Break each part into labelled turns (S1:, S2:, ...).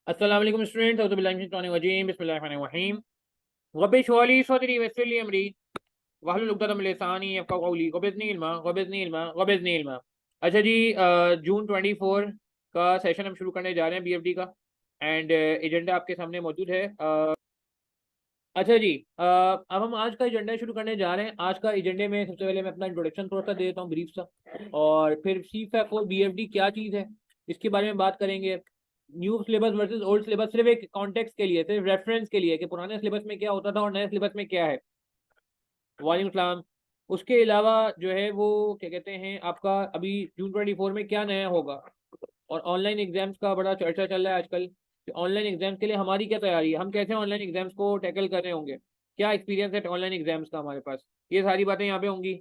S1: अस्सलाम वालेकुम स्टूडेंट्स, औज़ु बिल्लाहि मिनश शैतानिर रजीम, बिस्मिल्लाहिर रहमानिर रहीम। रब्बि इश्रह ली सदरी वयस्सिर ली अमरी वहलुल उक़दतम मिन लिसानी यफ़क़हू क़ौली क़बिज़नी इल्मा। अच्छा जी, जून 24 का सेशन हम शुरू करने जा रहे हैं बीएफडी का। एंड एजेंडा आपके सामने मौजूद है। अच्छा जी, अब हम आज का एजेंडा शुरू करने जा रहे हैं। आज का एजेंडे में सबसे पहले मैं अपना इंट्रोडक्शन थोड़ा सा दे देता हूँ, ब्रीफ सा। और फिर सीफैप और बीएफडी क्या चीज़ है इसके बारे में बात करेंगे। New syllabus versus old syllabus, सिर्फ एक कॉन्टेक्स्ट के लिए, सिर्फ रेफरेंस के लिए कि पुराने सिलेबस में क्या होता था और नए सिलेबस में क्या है। वालेकुम सलाम। उसके अलावा जो है वो क्या कहते हैं, आपका अभी जून 24 में क्या नया होगा। और ऑनलाइन एग्जाम्स का बड़ा चर्चा चल रहा है आजकल। ऑनलाइन एग्जाम्स के लिए हमारी क्या तैयारी है, हम कैसे ऑनलाइन एग्जाम्स को टैकल कर रहे होंगे, क्या एक्सपीरियंस है ऑनलाइन एग्जाम्स का हमारे पास, ये सारी बातें यहाँ पे होंगी।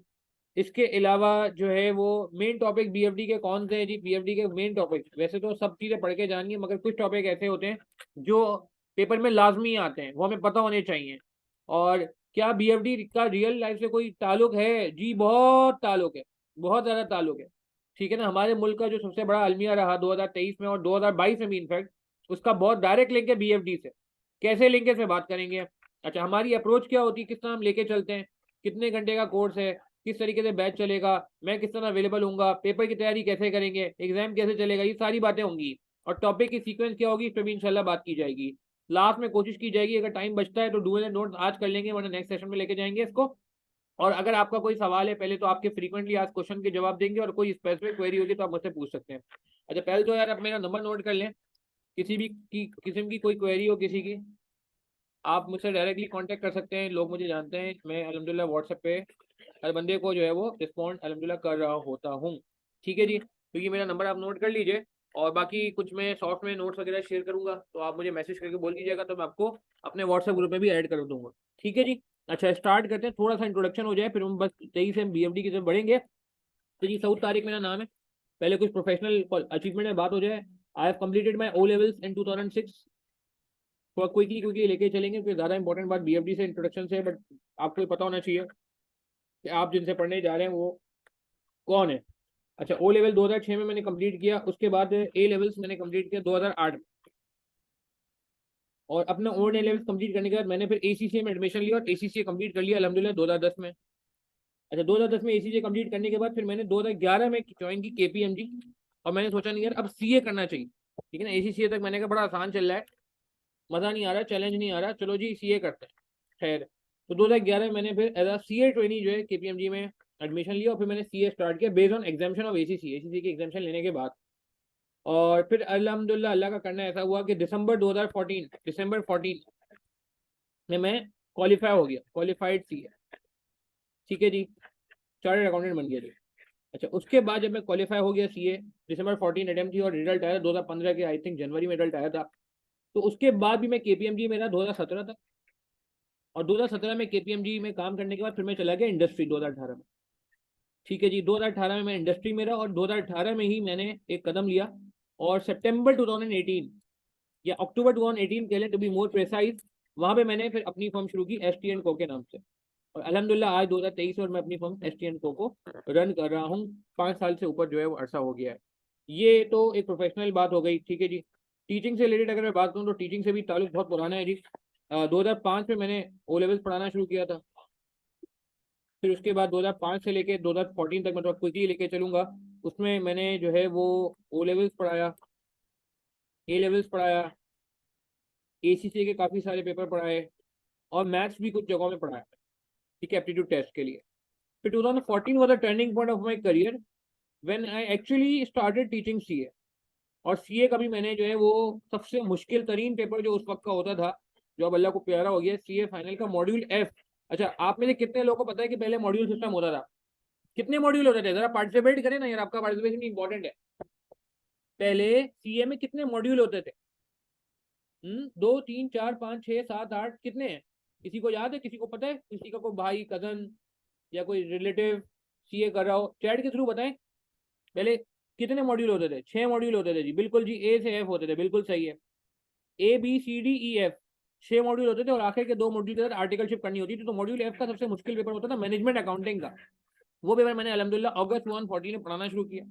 S1: इसके अलावा जो है वो मेन टॉपिक बीएफडी के कौन से हैं जी। बीएफडी के मेन टॉपिक, वैसे तो सब चीज़ें पढ़ के जानी है, मगर कुछ टॉपिक ऐसे होते हैं जो पेपर में लाजमी आते हैं, वो हमें पता होने चाहिए। और क्या बीएफडी का रियल लाइफ से कोई ताल्लुक है जी? बहुत ताल्लुक है, बहुत ज़्यादा ताल्लुक है। ठीक है ना। हमारे मुल्क का जो सबसे बड़ा अलमिया रहा 2023 में और 2022 में भी इनफैक्ट, उसका बहुत डायरेक्ट लिंक है बीएफडी से। कैसे लिंक है इस पे बात करेंगे। अच्छा, हमारी अप्रोच क्या होती है, किस तरह हम लेके चलते हैं, कितने घंटे का कोर्स है, किस तरीके से बैच चलेगा, मैं किस तरह अवेलेबल हूँगा, पेपर की तैयारी कैसे करेंगे, एग्जाम कैसे चलेगा, ये सारी बातें होंगी। और टॉपिक की सीक्वेंस क्या होगी, इस पर भी इंशाल्लाह बात की जाएगी। लास्ट में कोशिश की जाएगी, अगर टाइम बचता है तो डू एंड नोट आज कर लेंगे, वरना नेक्स्ट सेशन में लेके जाएंगे इसको। और अगर आपका कोई सवाल है, पहले तो आपके फ्रीक्वेंटली आज क्वेश्चन के जवाब देंगे, और कोई स्पेसिफिक क्वेरी होगी तो आप मुझसे पूछ सकते हैं। अच्छा, पहले तो यार आप मेरा नंबर नोट कर लें। किसी भी की किस्म की कोई क्वेरी हो किसी की, आप मुझसे डायरेक्टली कांटेक्ट कर सकते हैं। लोग मुझे जानते हैं, मैं अल्हम्दुलिल्लाह व्हाट्सएप पे हर बंदे को जो है वो रिस्पॉन्ड अल्हम्दुलिल्लाह कर रहा होता हूँ। ठीक है जी, तो ये मेरा नंबर आप नोट कर लीजिए। और बाकी कुछ मैं सॉफ्ट में नोट्स वगैरह शेयर करूंगा तो आप मुझे मैसेज करके बोल दीजिएगा, तो मैं आपको अपने व्हाट्सएप ग्रुप में भी ऐड कर दूंगा। ठीक है जी। अच्छा, स्टार्ट करते हैं, थोड़ा सा इंट्रोडक्शन हो जाए, फिर हम बस तेईस से बीएफडी की तरफ बढ़ेंगे। तो जी, सऊद तारिक मेरा नाम है। पहले कुछ प्रोफेशनल अचीवमेंट में बात हो जाए। I have completed my O levels in 2006। थोड़ा क्विकली क्विकली लेके चलेंगे, क्योंकि ज़्यादा इंपॉर्टेंट बात बीएफडी से इंट्रोडक्शन से, बट आपको ये पता होना चाहिए कि आप जिनसे पढ़ने जा रहे हैं वो कौन है। अच्छा, ओ लेवल 2006 में मैंने कंप्लीट किया। उसके बाद ए लेवल्स मैंने कंप्लीट किया 2008 में। और अपना ओ लेवल्स कंप्लीट करने के बाद मैंने फिर एसीसीए में एडमिशन लिया और एसीसीए कंप्लीट कर लिया अल्हम्दुलिल्लाह 2010 में। अच्छा, 2010 में एसीसीए कंप्लीट करने के बाद फिर मैंने 2011 में ज्वाइन की केपीएमजी। और मैंने सोचा नहीं यार अब सीए करना चाहिए। ठीक है ना, एसीसीए तक मैंने कहा बड़ा आसान चल रहा है, मज़ा नहीं आ रहा, चैलेंज नहीं आ रहा, चलो जी सीए करते हैं। खैर, तो 2011 में मैंने फिर एज अ सीए ट्रेनी जो है केपीएमजी में एडमिशन लिया, और फिर मैंने सीए स्टार्ट किया based on examination of ACC. ACC की एग्जामेशन लेने के बाद और फिर अल्हम्दुलिल्लाह अल्लाह का करना ऐसा हुआ कि दिसंबर 14 में मैं क्वालिफाई हो गया, क्वालिफाइड सीए। ठीक है जी, चार्टर्ड अकाउंटेंट बन गया जी। अच्छा, उसके बाद जब मैं क्वालिफाई हो गया सीए, दिसंबर 14 अटेम्प्ट थी और रिजल्ट आया 2015 के, आई थिंक जनवरी में रिजल्ट आया था। तो उसके बाद भी मैं केपीएमजी में रहा 2017 तक। और 2017 में केपीएमजी में काम करने के बाद फिर मैं चला गया इंडस्ट्री 2018 में। ठीक है जी, 2018 में मैं इंडस्ट्री में रहा और 2018 में ही मैंने एक कदम लिया। और सितंबर 2018 या अक्टूबर 2018 के लिए टू बी मोर प्रेसाइज, वहां पे मैंने फिर अपनी फर्म शुरू की एस टी एंड को के नाम से। और अल्हम्दुलिल्लाह आज 2023 और मैं अपनी फर्म एस टी एंड को रन कर रहा हूँ। 5 साल से ऊपर जो है वो अरसा हो गया है। ये तो एक प्रोफेशनल बात हो गई। ठीक है जी, टीचिंग से रिलेटेड अगर मैं बात करूँ तो टीचिंग से भी ताल्लुक बहुत पुराना है जी। 2005 में मैंने ओ लेवल्स पढ़ाना शुरू किया था। फिर उसके बाद 2005 से लेके 2014 तक, मैं थोड़ा क्विकली लेके चलूंगा, उसमें मैंने जो है वो ओ लेवल्स पढ़ाया, ए लेवल्स पढ़ाया, एसीसी के काफ़ी सारे पेपर पढ़ाए, और मैथ्स भी कुछ जगहों में पढ़ाया। ठीक है, एप्टीट्यूड टेस्ट के लिए। फिर 2014 was the turning point of my career when I actually started teaching CA. और सीए का भी मैंने जो है वो सबसे मुश्किल तरीन पेपर जो उस वक्त का होता था, जो अब अल्लाह को प्यारा हो गया, सीए फाइनल का मॉड्यूल एफ। अच्छा, आप में से कितने लोगों को पता है कि पहले मॉड्यूल सिस्टम होता था? कितने मॉड्यूल होते थे? जरा पार्टिसिपेट करें ना यार, आपका पार्टिसिपेशन इंपॉर्टेंट है। पहले सीए में कितने मॉड्यूल होते थे? 2 3 4 5 6 7 8, कितने हैं? किसी को याद है? किसी को पता है? किसी का कोई भाई, कजन या कोई रिलेटिव सीए कर रहा हो, चैट के थ्रू बताएं। पहले कितने मॉड्यूल होते थे? 6 मॉड्यूल होते थे जी, बिल्कुल जी, ए से एफ होते थे, बिल्कुल सही है। ABCDEF, 6 मॉड्यूल होते थे, और आखिर के 2 मॉड्यूल के साथ आर्टिकलशिप करनी होती थी। तो मॉड्यूल एफ का सबसे मुश्किल पेपर होता था मैनेजमेंट अकाउंटिंग का। वो पेपर मैंने अल्हम्दुलिल्लाह अगस्त 2014 में पढ़ाना शुरू किया।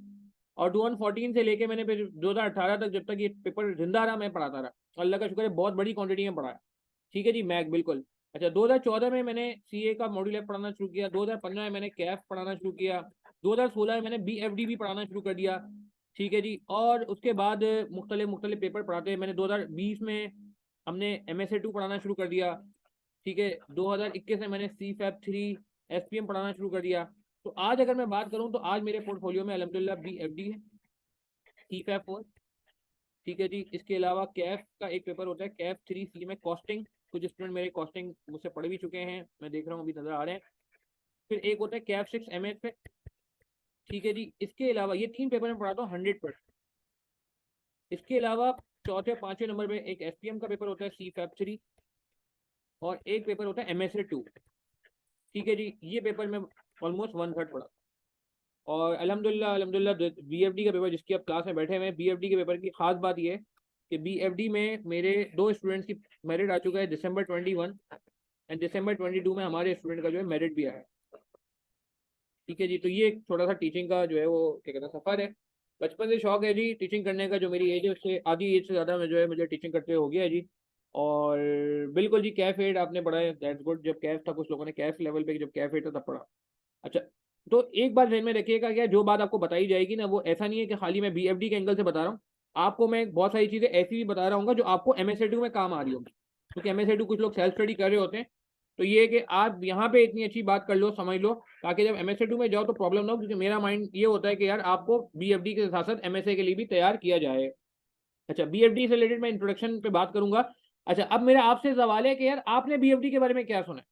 S1: और 2014 से लेके मैंने फिर 2018 तक, जब तक ये पेपर जिंदा रहा, मैं पढ़ाता रहा। अल्लाह का शुक्र है, बहुत बड़ी क्वांटिटी में पढ़ाया। ठीक है जी, मैक बिल्कुल। अच्छा, 2014 में मैंने सीए का मॉड्यूल एफ पढ़ाना शुरू किया, 2015 में मैंने कैफ पढ़ाना शुरू किया, 2016 में मैंने बीएफडी भी पढ़ाना शुरू कर दिया। ठीक है जी, और उसके बाद मुख्तलिफ मुख्तलिफ पेपर पढ़ाते मैंने 2020 में हमने MSA 2 पढ़ाना शुरू कर दिया। ठीक है, 2021 में मैंने CFAP 3 SPM पढ़ाना शुरू कर दिया। तो आज अगर मैं बात करूं तो आज मेरे पोर्टफोलियो में अल्हम्दुलिल्लाह BFD है, CFAP 4। ठीक है जी, इसके अलावा कैफ का एक पेपर होता है, CAF 3C में कॉस्टिंग। कुछ स्टूडेंट मेरे कॉस्टिंग मुझसे पढ़ भी चुके हैं, मैं देख रहा हूँ अभी नजर आ रहे हैं। फिर एक होता है CAF 6 MS पे। ठीक है जी, इसके अलावा ये 3 पेपर में पढ़ाता हूँ 100%। इसके अलावा चौथे पांचवें नंबर पे एक SPM का पेपर होता है, CFAP 3, और एक पेपर होता है MSA 2। ठीक है जी, ये पेपर में ऑलमोस्ट 1/3 पढ़ा। और अल्हम्दुलिल्लाह अल्हम्दुलिल्लाह BFD का पेपर, जिसकी आप क्लास में बैठे हुए हैं, BFD के पेपर की खास बात ये है कि BFD में मेरे 2 स्टूडेंट्स की मेरिट आ चुका है, December 21 एंड December 22 में हमारे स्टूडेंट का जो है मेरिट भी आया है। ठीक है जी, तो ये एक छोटा सा टीचिंग का जो है वो क्या कहते हैं सफ़र है। बचपन से शौक है जी टीचिंग करने का, जो मेरी एज है उससे आधी एज से ज़्यादा में जो है मुझे टीचिंग करते हो गया है जी। और बिल्कुल जी, कैफ 8 आपने पढ़ा है, दैट्स गुड। जब कैफ था, कुछ लोगों ने कैफ लेवल पे, जब कैफ 8 था तब पढ़ा। अच्छा, तो एक बात ध्यान में रखिएगा, क्या जो बात आपको बताई जाएगी ना, वो ऐसा नहीं है कि खाली मैं BFD के एंगल से बता रहा हूँ। आपको मैं बहुत सारी चीज़ें ऐसी भी बता रहा हूँ जो आपको MSA 2 में काम आ रही होगी, क्योंकि MSA 2 कुछ लोग सेल्फ स्टडी कर रहे होते हैं। तो ये है कि आप यहाँ पे इतनी अच्छी बात कर लो, समझ लो, ताकि जब MSA 2 में जाओ तो प्रॉब्लम ना हो, क्योंकि मेरा माइंड ये होता है कि यार आपको BFD के साथ साथ MSA के लिए भी तैयार किया जाए। अच्छा, BFD से रिलेटेड मैं इंट्रोडक्शन पे बात करूंगा। अच्छा, अब मेरा आपसे सवाल है कि यार आपने BFD के बारे में क्या सुना है?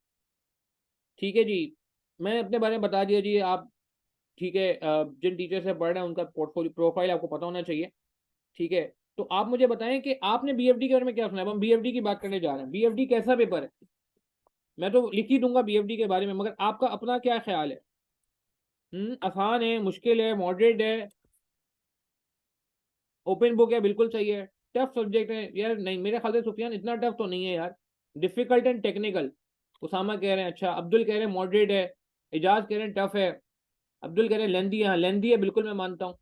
S1: ठीक है जी, मैंने अपने बारे में बता दिया जी। आप ठीक है, जिन टीचर से पढ़ रहे हैं उनका पोर्टफोलियो प्रोफाइल आपको पता होना चाहिए। ठीक है, तो आप मुझे बताएं कि आपने BFD के बारे में क्या सुना है। अब हम BFD की बात करने जा रहे हैं। BFD कैसा पेपर है? मैं तो लिख ही दूंगा BFD के बारे में, मगर आपका अपना क्या ख्याल है? आसान है, मुश्किल है, मॉडरेट है, ओपन बुक है? बिल्कुल सही है। टफ सब्जेक्ट है यार? नहीं, मेरे ख्याल से सुफियान इतना टफ तो नहीं है यार। डिफिकल्ट एंड टेक्निकल, उसामा कह रहे हैं। अच्छा, अब्दुल कह रहे हैं मॉडरेट है, इजाज कह रहे हैं टफ है, अब्दुल कह रहे हैं लेंदी है। हाँ, लेंदी है, बिल्कुल मैं मानता हूँ।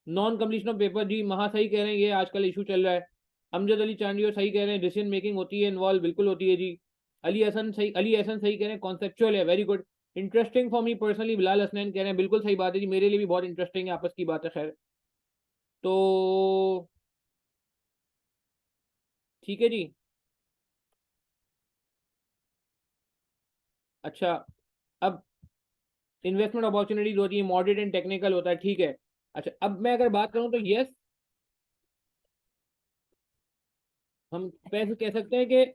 S1: नॉन कम्प्लीशन ऑफ पेपर जी, महा सही कह रहे हैं, ये आजकल इशू चल रहा है। अमजद अली चांडियो सही कह रहे हैं, डिसीजन मेकिंग होती है इन्वॉल्व, बिल्कुल होती है जी। अली हसन सही कह रहे हैं, कॉन्सेप्चुअल है, very good. Interesting for me personally, Bilal Hasnain कह रहे हैं, बिल्कुल सही बात है जी, मेरे लिए भी बहुत इंटरेस्टिंग है, आपस की बात है। खैर, तो ठीक है जी। अच्छा, अब इन्वेस्टमेंट अपॉर्चुनिटीज होती है, मॉडरेट एंड टेक्निकल होता है, ठीक है। अच्छा, अब मैं अगर बात करूं तो यस, हम पैसे कह सकते हैं कि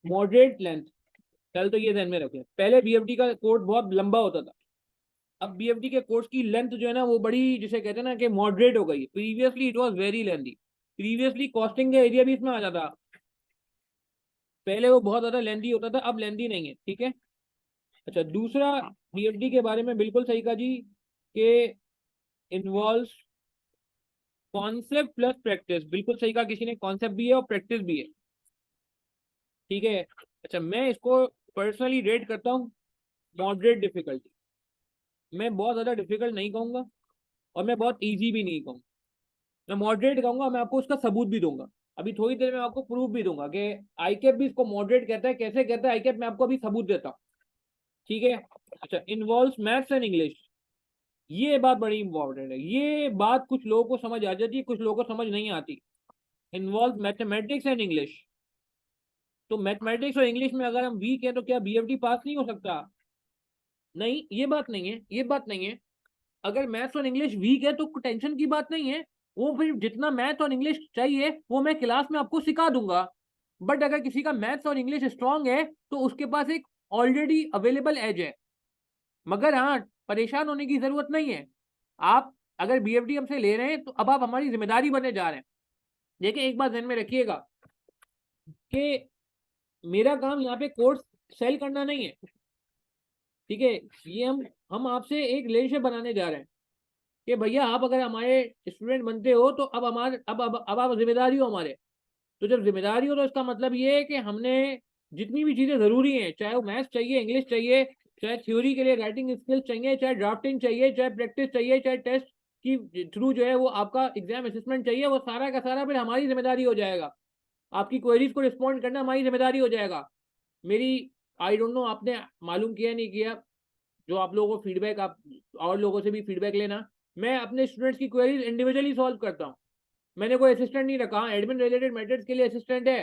S1: मॉडरेट लेंथ। चल, तो ये ध्यान में रखें, पहले BFD का कोर्स बहुत लंबा होता था। अब BFD के कोर्स की लेंथ जो है ना, वो बड़ी, जिसे कहते हैं ना कि मॉडरेट हो गई। Previously it was very lengthy. Previously costing का एरिया भी इसमें आ जाता, पहले वो बहुत ज्यादा लेंथी होता था, अब लेंथी नहीं है। ठीक है। अच्छा, दूसरा, BFD के बारे में बिल्कुल सही कहा जी कि इन्वॉल्व कॉन्सेप्ट प्लस प्रैक्टिस, बिल्कुल सही कहा किसी ने, कॉन्सेप्ट भी है और प्रैक्टिस भी है। ठीक है। अच्छा, मैं इसको पर्सनली रेट करता हूँ मॉडरेट डिफिकल्टी। मैं बहुत ज्यादा डिफिकल्ट नहीं कहूंगा और मैं बहुत इजी भी नहीं कहूंगा, मैं मॉडरेट कहूंगा। मैं आपको उसका सबूत भी दूंगा, अभी थोड़ी देर में आपको प्रूफ भी दूंगा कि आईकेप भी इसको मॉडरेट कहता है। कैसे कहता है आईकेप, मैं आपको अभी सबूत देता हूँ। ठीक है। अच्छा, इन्वॉल्व मैथ्स एंड इंग्लिश, ये बात बड़ी इंपॉर्टेंट है। ये बात कुछ लोगों को समझ आ जाती है, कुछ लोगों को समझ नहीं आती। इन्वॉल्व मैथमेटिक्स एंड इंग्लिश, तो मैथमेटिक्स और इंग्लिश में अगर हम वीक है तो क्या BFD पास नहीं हो सकता? नहीं, ये बात नहीं है, ये बात नहीं है। अगर मैथ्स और इंग्लिश वीक है तो टेंशन की बात नहीं है, वो फिर जितना मैथ और इंग्लिश चाहिए वो मैं क्लास में आपको सिखा दूंगा। बट अगर किसी का मैथ्स और इंग्लिश स्ट्रांग है तो उसके पास एक ऑलरेडी अवेलेबल एज है। मगर हाँ, परेशान होने की जरूरत नहीं है। आप अगर BFD हमसे ले रहे हैं तो अब आप हमारी जिम्मेदारी बने जा रहे हैं। देखिए, एक बात ध्यान में रखिएगा कि मेरा काम यहाँ पे कोर्स सेल करना नहीं है। ठीक है, ये हम आपसे एक रिलेशनशिप बनाने जा रहे हैं कि भैया आप अगर हमारे स्टूडेंट बनते हो तो अब हमारे अब आप जिम्मेदारी हो हमारे। तो जब जिम्मेदारी हो तो इसका मतलब ये है कि हमने जितनी भी चीजें जरूरी हैं, चाहे वो मैथ्स चाहिए, इंग्लिश चाहिए, चाहे थ्योरी के लिए राइटिंग स्किल्स चाहिए, चाहे ड्राफ्टिंग चाहिए, चाहे प्रैक्टिस चाहिए, चाहे टेस्ट की थ्रू जो है वो आपका एग्जाम असेसमेंट चाहिए, वो सारा का सारा फिर हमारी जिम्मेदारी हो जाएगा। आपकी क्वेरीज को रिस्पॉन्ड करना हमारी जिम्मेदारी हो जाएगा। मेरी आई डोंट नो आपने मालूम किया नहीं किया, जो आप लोगों को फीडबैक, आप और लोगों से भी फीडबैक लेना। मैं अपने स्टूडेंट्स की क्वेरीज इंडिविजुअली सॉल्व करता हूँ। मैंने कोई असिस्टेंट नहीं रखा। एडमिन रिलेटेड मैटर्स के लिए असिस्टेंट है,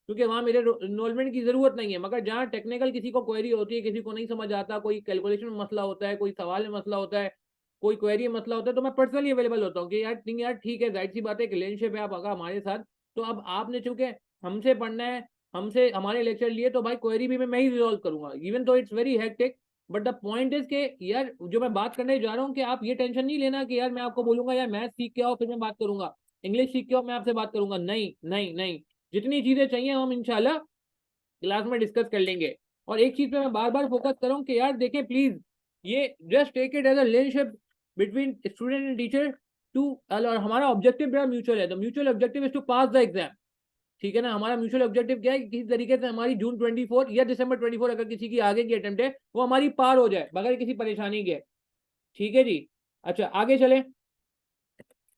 S1: क्योंकि वहाँ मेरे इन्वॉल्वमेंट की जरूरत नहीं है। मगर जहाँ टेक्निकल किसी को क्वेरी होती है, किसी को नहीं समझ आता, कोई कैलकुलेशन में मसला होता है, कोई सवाल में मसला होता है, कोई क्वेरी में मसला होता है, तो मैं पर्सनली अवेलेबल होता हूँ कि यार नहीं यार ठीक है, जाहिर सी बात है कि रिलेशनशिप है, आप आगा हमारे साथ। तो अब आपने चूंकि हमसे पढ़ना है, हमसे हमारे लेक्चर लिए, तो भाई क्वेरी भी मैं ही रिजॉल्व करूंगा, इवन तो it's very hectic. But the point is के यार जो मैं बात करने जा रहा हूँ कि आप ये टेंशन नहीं लेना कि यार मैं आपको बोलूंगा यार मैथ सीख के आओ फिर मैं बात करूंगा, इंग्लिश सीख के आओ मैं आपसे बात करूंगा। नहीं नहीं नहीं, जितनी चीजें चाहिए हम इंशाल्लाह क्लास में डिस्कस कर लेंगे। और एक चीज पे मैं बार बार फोकस करूँ कि यार देखें प्लीज, ये just take it as a relationship between student and teacher too, और हमारा ऑब्जेक्टिव बड़ा म्यूचुअल है। The mutual objective is to pass the exam. ठीक है ना, हमारा म्यूचुअल ऑब्जेक्टिव क्या है कि किसी तरीके से हमारी जून 24 या दिसंबर 24, अगर किसी की आगे की अटेम्प्ट है, वो हमारी पार हो जाए बगैर किसी परेशानी के। ठीक है जी। अच्छा आगे चले।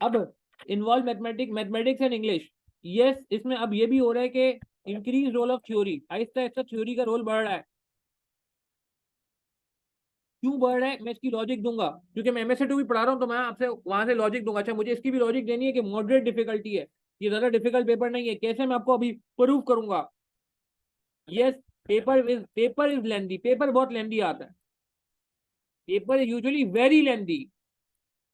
S1: अब involve mathematics and English. Yes, इसमें अब ये भी हो रहा है कि increase role of theory, Aahista Aahista theory का रोल बढ़ रहा है। क्यों बढ़ रहा है मैं इसकी लॉजिक दूंगा, क्योंकि मैं एमएसए 2 भी पढ़ा रहा हूँ, तो मैं आपसे वहां से लॉजिक दूंगा। अच्छा मुझे इसकी भी लॉजिक देनी है कि मॉडरेट डिफिकल्टी है, ये ज्यादा डिफिकल्ट पेपर नहीं है। कैसे, मैं आपको अभी प्रूव करूंगा। Yes, paper is lengthy, paper बहुत लेंदी आता है। Paper usually very lengthy.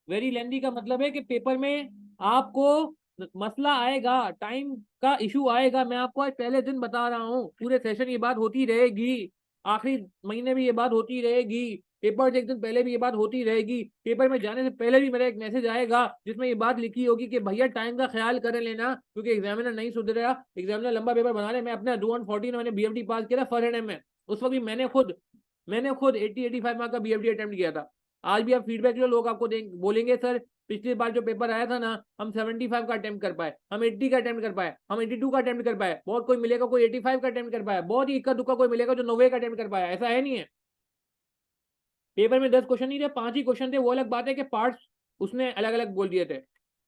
S1: Very lengthy का मतलब है कि पेपर में आपको मसला आएगा, टाइम का इशू आएगा। मैं आपको आज पहले दिन बता रहा हूँ, पूरे सेशन ये बात होती रहेगी, आखिरी महीने भी ये बात होती रहेगी, पेपर से एक दिन पहले भी ये बात होती रहेगी। पेपर में जाने से पहले भी मेरा एक मैसेज आएगा जिसमें ये बात लिखी होगी कि भैया टाइम का ख्याल कर लेना, क्योंकि एग्जामिनर नहीं सुधरा, एग्जामिनर लंबा पेपर बना रहे। मैं अपना 214 मैंने बीएफडी पास किया था फर्स्ट अटेम्प्ट में। उस वक्त भी मैंने खुद 80-85 मार्क का बीएफडी अटेम्प्ट किया था। आज भी आप फीडबैक लो, लोग आपको बोलेंगे सर पिछली बार जो पेपर आया था ना, हम 75 का अटेम्प्ट कर पाए, हम 80 का अटेम्प्ट कर पाए, हम 82 का अटेम्प्ट कर पाए। बहुत कोई मिलेगा कोई 85 का अटेम्प्ट कर पाया, बहुत ही इक्का दुक्का कोई मिलेगा जो 90 का अटेम्प्ट कर पाया। ऐसा है नहीं है। पेपर में 10 क्वेश्चन नहीं थे, 5 ही क्वेश्चन थे, वो अलग बात है कि पार्ट्स उसने अलग अलग बोल दिए थे।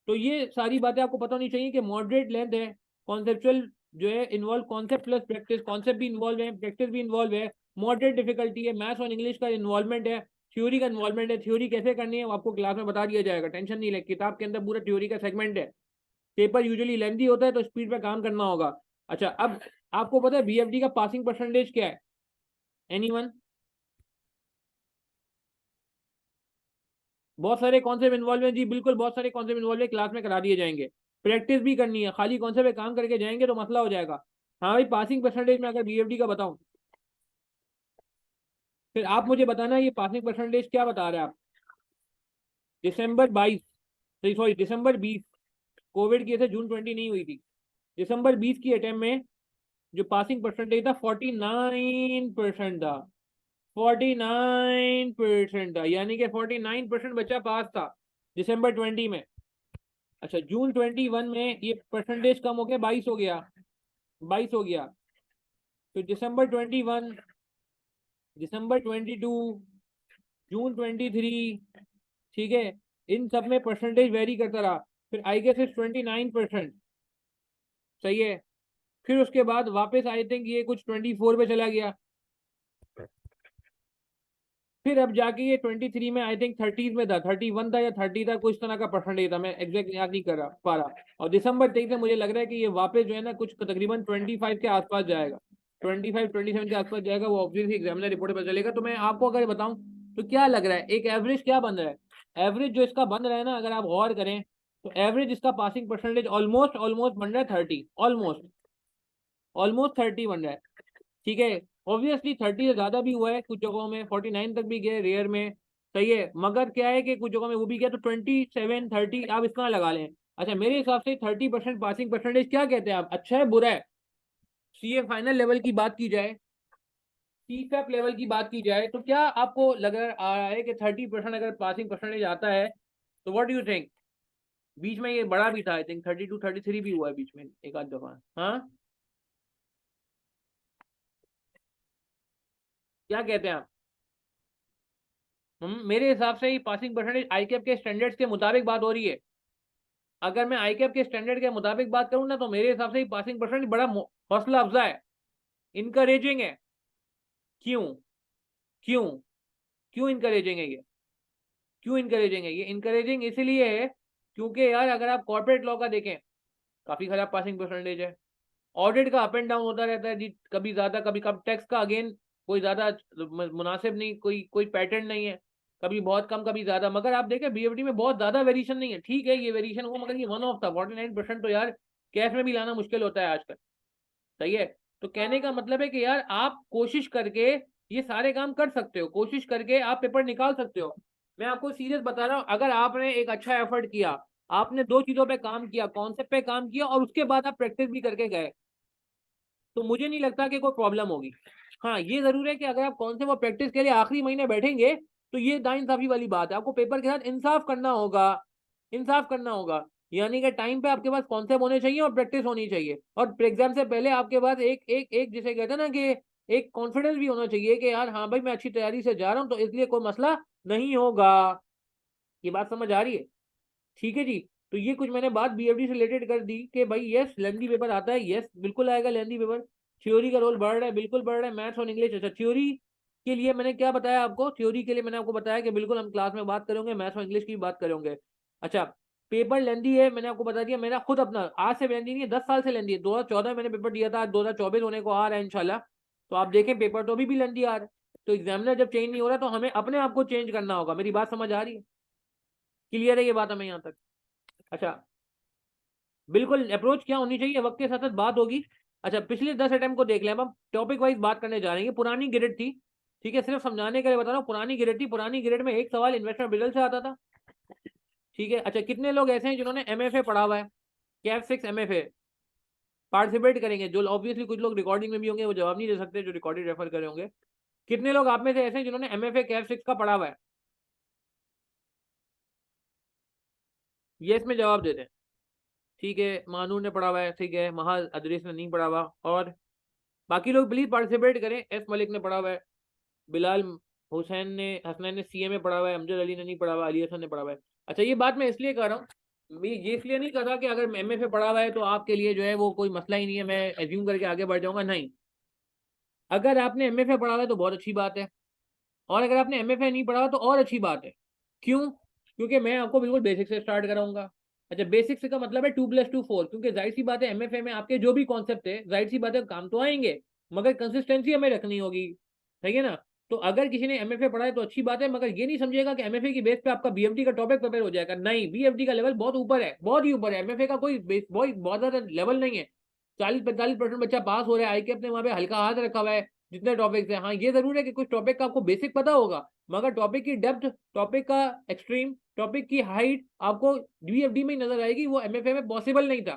S1: तो ये सारी बातें आपको पता होनी चाहिए कि मॉडरेट लेंथ है, कॉन्सेप्चुअल जो है involve, concept plus practice, concept भी इन्वॉल्व है, प्रैक्टिस भी इन्वॉल्व है, मॉडरेट डिफिकल्टी है, मैथ्स और इंग्लिश का इन्वॉल्वमेंट है, थ्योरी का इन्वॉल्वमेंट है। थ्योरी कैसे करनी है वो आपको क्लास में बता दिया जाएगा, टेंशन नहीं ले, किताब के अंदर पूरा थ्योरी का सेगमेंट है। पेपर यूजुअली लेंथी होता है तो स्पीड पे काम करना होगा। अच्छा अब आपको पता है बीएफडी का पासिंग परसेंटेज क्या है? एनीवन? बहुत सारे कॉन्सेप्ट इन्वॉल्व हैं जी, बिल्कुल बहुत सारे कॉन्सेप्ट इन्वॉल्व है, क्लास में करा दिए जाएंगे। प्रैक्टिस भी करनी है, खाली कॉन्सेप्ट पे काम करके जाएंगे तो मसला हो जाएगा। हाँ भाई, पासिंग परसेंटेज में अगर बीएफडी का बताऊं, फिर आप मुझे बताना ये पासिंग परसेंटेज क्या बता रहे हैं आप। दिसंबर 22, सॉरी दिसंबर 20, कोविड की वजह से जून 20 नहीं हुई थी। दिसंबर 20 की अटेम्प्ट में जो पासिंग परसेंटेज था 49% था। 49% था, यानी कि 49% बच्चा पास था दिसंबर 20 में। अच्छा जून 21 में ये परसेंटेज कम हो गया, 22 हो गया, 22 हो गया। तो दिसंबर 21, दिसंबर 22, जून 23, ठीक है, इन सब में परसेंटेज वेरी करता रहा। फिर आई गेस इज 29%, सही है। फिर उसके बाद वापस आई थिंक ये कुछ 24 पे चला गया। फिर अब जाके ये 23 में आई थिंक 30 में था, 31 था या 30 था, कुछ तरह का परसेंटेज था, मैं एग्जैक्ट याद नहीं कर रहा पा रहा। और दिसंबर 23 में मुझे लग रहा है कि ये वापस जो है ना कुछ तकरीबन 25 के आसपास जाएगा, 25-27 के आसपास जाएगा। वो ऑब्वियसली एग्जामिनर रिपोर्ट पर चलेगा। तो मैं आपको अगर बताऊं तो क्या लग रहा है एक एवरेज क्या बन रहा है? एवरेज जो इसका बन रहा है ना, अगर आप गौर करें तो एवरेज इसका पासिंग परसेंटेज ऑलमोस्ट ऑलमोस्ट बन रहा है 30, ऑलमोस्ट ऑलमोस्ट 30 बन रहा है। ठीक है, ऑब्वियसली 30 से ज्यादा भी हुआ है, कुछ जगहों में 49 तक भी गए रेयर में, सही है। मगर क्या है कि कुछ जगहों में वो भी गया, तो 27-30 आप इतना लगा लें। अच्छा मेरे हिसाब से 30% पासिंग परसेंटेज क्या कहते हैं आप, अच्छा है बुरा है? सीए फाइनल लेवल की बात की जाए, सीफैप लेवल की बात की जाए, तो क्या आपको लग रहा है कि 30% अगर पासिंग परसेंटेज आता है तो व्हाट डू यू थिंक? बीच में ये बड़ा भी था, आई थिंक 32-33 भी हुआ है बीच में एक आध दफा। हाँ, क्या कहते हैं आप? मेरे हिसाब से ही पासिंग परसेंटेज आईकैप के स्टैंडर्ड्स के मुताबिक बात हो रही है। अगर मैं आईकैप के स्टैंडर्ड के मुताबिक बात करूं ना, तो मेरे हिसाब से ही पासिंग परसेंटेज बड़ा हौसला अफजा है, इनकरेजिंग है। क्यों? क्यों? क्यों इनकरेजिंग है ये? क्यों इनकरेजिंग है ये? इनकरेजिंग इसलिए है क्योंकि यार अगर आप कॉर्पोरेट लॉ का देखें, काफी खराब पासिंग परसेंटेज है। ऑडिट का अप एंड डाउन होता रहता है जी, कभी ज्यादा कभी कम। टैक्स का अगेन कोई ज्यादा मुनासिब नहीं, कोई कोई पैटर्न नहीं है, कभी बहुत कम कभी ज्यादा। मगर आप देखें बीएफडी में बहुत ज्यादा वेरिएशन नहीं है। ठीक है ये वेरिएशन हुआ, मगर ये वन ऑफ था। 49% तो यार कैश में भी लाना मुश्किल होता है आजकल। सही है। तो कहने का मतलब है कि यार आप कोशिश करके ये सारे काम कर सकते हो, कोशिश करके आप पेपर निकाल सकते हो। मैं आपको सीरियस बता रहा हूँ, अगर आपने एक अच्छा एफर्ट किया, आपने दो चीजों पे काम किया, कॉन्सेप्ट पे काम किया और उसके बाद आप प्रैक्टिस भी करके गए, तो मुझे नहीं लगता कि कोई प्रॉब्लम होगी। हाँ ये जरूर है कि अगर आप कॉन्सेप्ट और प्रैक्टिस के लिए आखिरी महीने बैठेंगे, तो ये नाइंसाफी वाली बात है। आपको पेपर के साथ इंसाफ करना होगा, इंसाफ करना होगा। यानी कि टाइम पे आपके पास कॉन्सेप्ट होने चाहिए और प्रैक्टिस होनी चाहिए, और एग्जाम से पहले आपके पास एक एक एक जिसे कहते हैं ना कि एक कॉन्फिडेंस भी होना चाहिए कि यार हाँ भाई मैं अच्छी तैयारी से जा रहा हूँ, तो इसलिए कोई मसला नहीं होगा। ये बात समझ आ रही है? ठीक है जी। तो ये कुछ मैंने बात बीएफडी से रिलेटेड कर दी कि भाई यस लेंदी पेपर आता है, यस बिल्कुल आएगा लेंदी पेपर। थ्योरी का रोल बढ़ रहा है, बिल्कुल बढ़ रहा है। मैथ्स और इंग्लिश, अच्छा थ्योरी के लिए मैंने क्या बताया आपको? थ्योरी के लिए मैंने आपको बताया कि बिल्कुल हम क्लास में बात करेंगे, मैथ्स और इंग्लिश की भी बात करेंगे। अच्छा, पेपर लेंदी है, मैंने आपको बता दिया। मेरा खुद अपना आज से लेंदी नहीं है, 10 साल से लेंदी है। 2014 में मैंने पेपर दिया था, आज 2024 होने को आ रहा है इंशाल्लाह। तो आप देखें पेपर तो अभी भी लेंदी आ रहा है। तो एग्जामिनर जब चेंज नहीं हो रहा, तो हमें अपने आप को चेंज करना होगा। मेरी बात समझ आ रही है? क्लियर है ये बात हमें यहाँ तक? अच्छा, बिल्कुल अप्रोच क्या होनी चाहिए, वक्त के साथ साथ बात होगी। अच्छा, पिछले 10 अटेम्प्ट को देख लें। अब हम टॉपिक वाइज बात करने जा रहे हैं। पुरानी ग्रेड थी, ठीक है, सिर्फ समझाने के लिए बता रहा हूँ। पुरानी ग्रेड थी, पुरानी ग्रेड में एक सवाल इन्वेस्टमेंट बिजनेस से आता था, ठीक है। अच्छा, कितने लोग ऐसे हैं जिन्होंने एमएफए पढ़ा हुआ है? कैप 6 एमएफए पार्टिसिपेट करेंगे जो ऑब्वियसली, कुछ लोग रिकॉर्डिंग में भी होंगे, वो जवाब नहीं दे सकते जो रिकॉर्डेड रेफर करे होंगे। कितने लोग आप में से ऐसे हैं जिन्होंने एमएफए कैप 6 का पढ़ा हुआ है? यस में जवाब देते हैं। ठीक है, मानूर ने पढ़ा हुआ है, ठीक है। महा अदरीस ने नहीं पढ़ा हुआ। और बाकी लोग प्लीज पार्टिसिपेट करें। एस मलिक ने पढ़ा हुआ है, बिलाल हुसैन ने हसनैन ने सीए में पढ़ा हुआ है, अमजद अली ने नहीं पढ़ा हुआ, अली हसन ने पढ़ा हुआ है। अच्छा, ये बात मैं इसलिए कर रहा हूँ, मैं ये इसलिए नहीं कर रहा कि अगर एमएफए पढ़ा हुआ है तो आपके लिए जो है वो कोई मसला ही नहीं है, मैं एज्यूम करके आगे बढ़ जाऊंगा, नहीं। अगर आपने एमएफए पढ़ा हुआ है तो बहुत अच्छी बात है, और अगर आपने एमएफए नहीं पढ़ा हुआ तो और अच्छी बात है। क्यों? क्योंकि मैं आपको बिल्कुल बेसिक से स्टार्ट कराऊंगा। अच्छा, बेसिक से का मतलब है 2+2 4, क्योंकि जाहिर सी बात है एमएफए में आपके जो भी कॉन्सेप्ट है जाहिर सी बात है काम तो आएंगे, मगर कंसिस्टेंसी हमें रखनी होगी। ठीक है ना? तो अगर किसी ने एमएफए पढ़ा है तो अच्छी बात है, मगर ये नहीं समझेगा कि एमएफए की बेस पे आपका बीएफडी का टॉपिक प्रिपेयर हो जाएगा। नहीं, बीएफडी का लेवल बहुत ऊपर है, बहुत ही ऊपर है। एमएफए का कोई बहुत ज्यादा लेवल नहीं है। 40-45% बच्चा पास हो रहा है, आईके अपने वहां पे हल्का हाथ रखा हुआ है जितने टॉपिक्स है। हाँ ये जरूर है कि कुछ टॉपिक का आपको बेसिक पता होगा, मगर टॉपिक की डेप्थ, टॉपिक का एक्सट्रीम, टॉपिक की हाइट आपको बीएफडी में ही नजर आएगी, वो एमएफए में पॉसिबल नहीं था।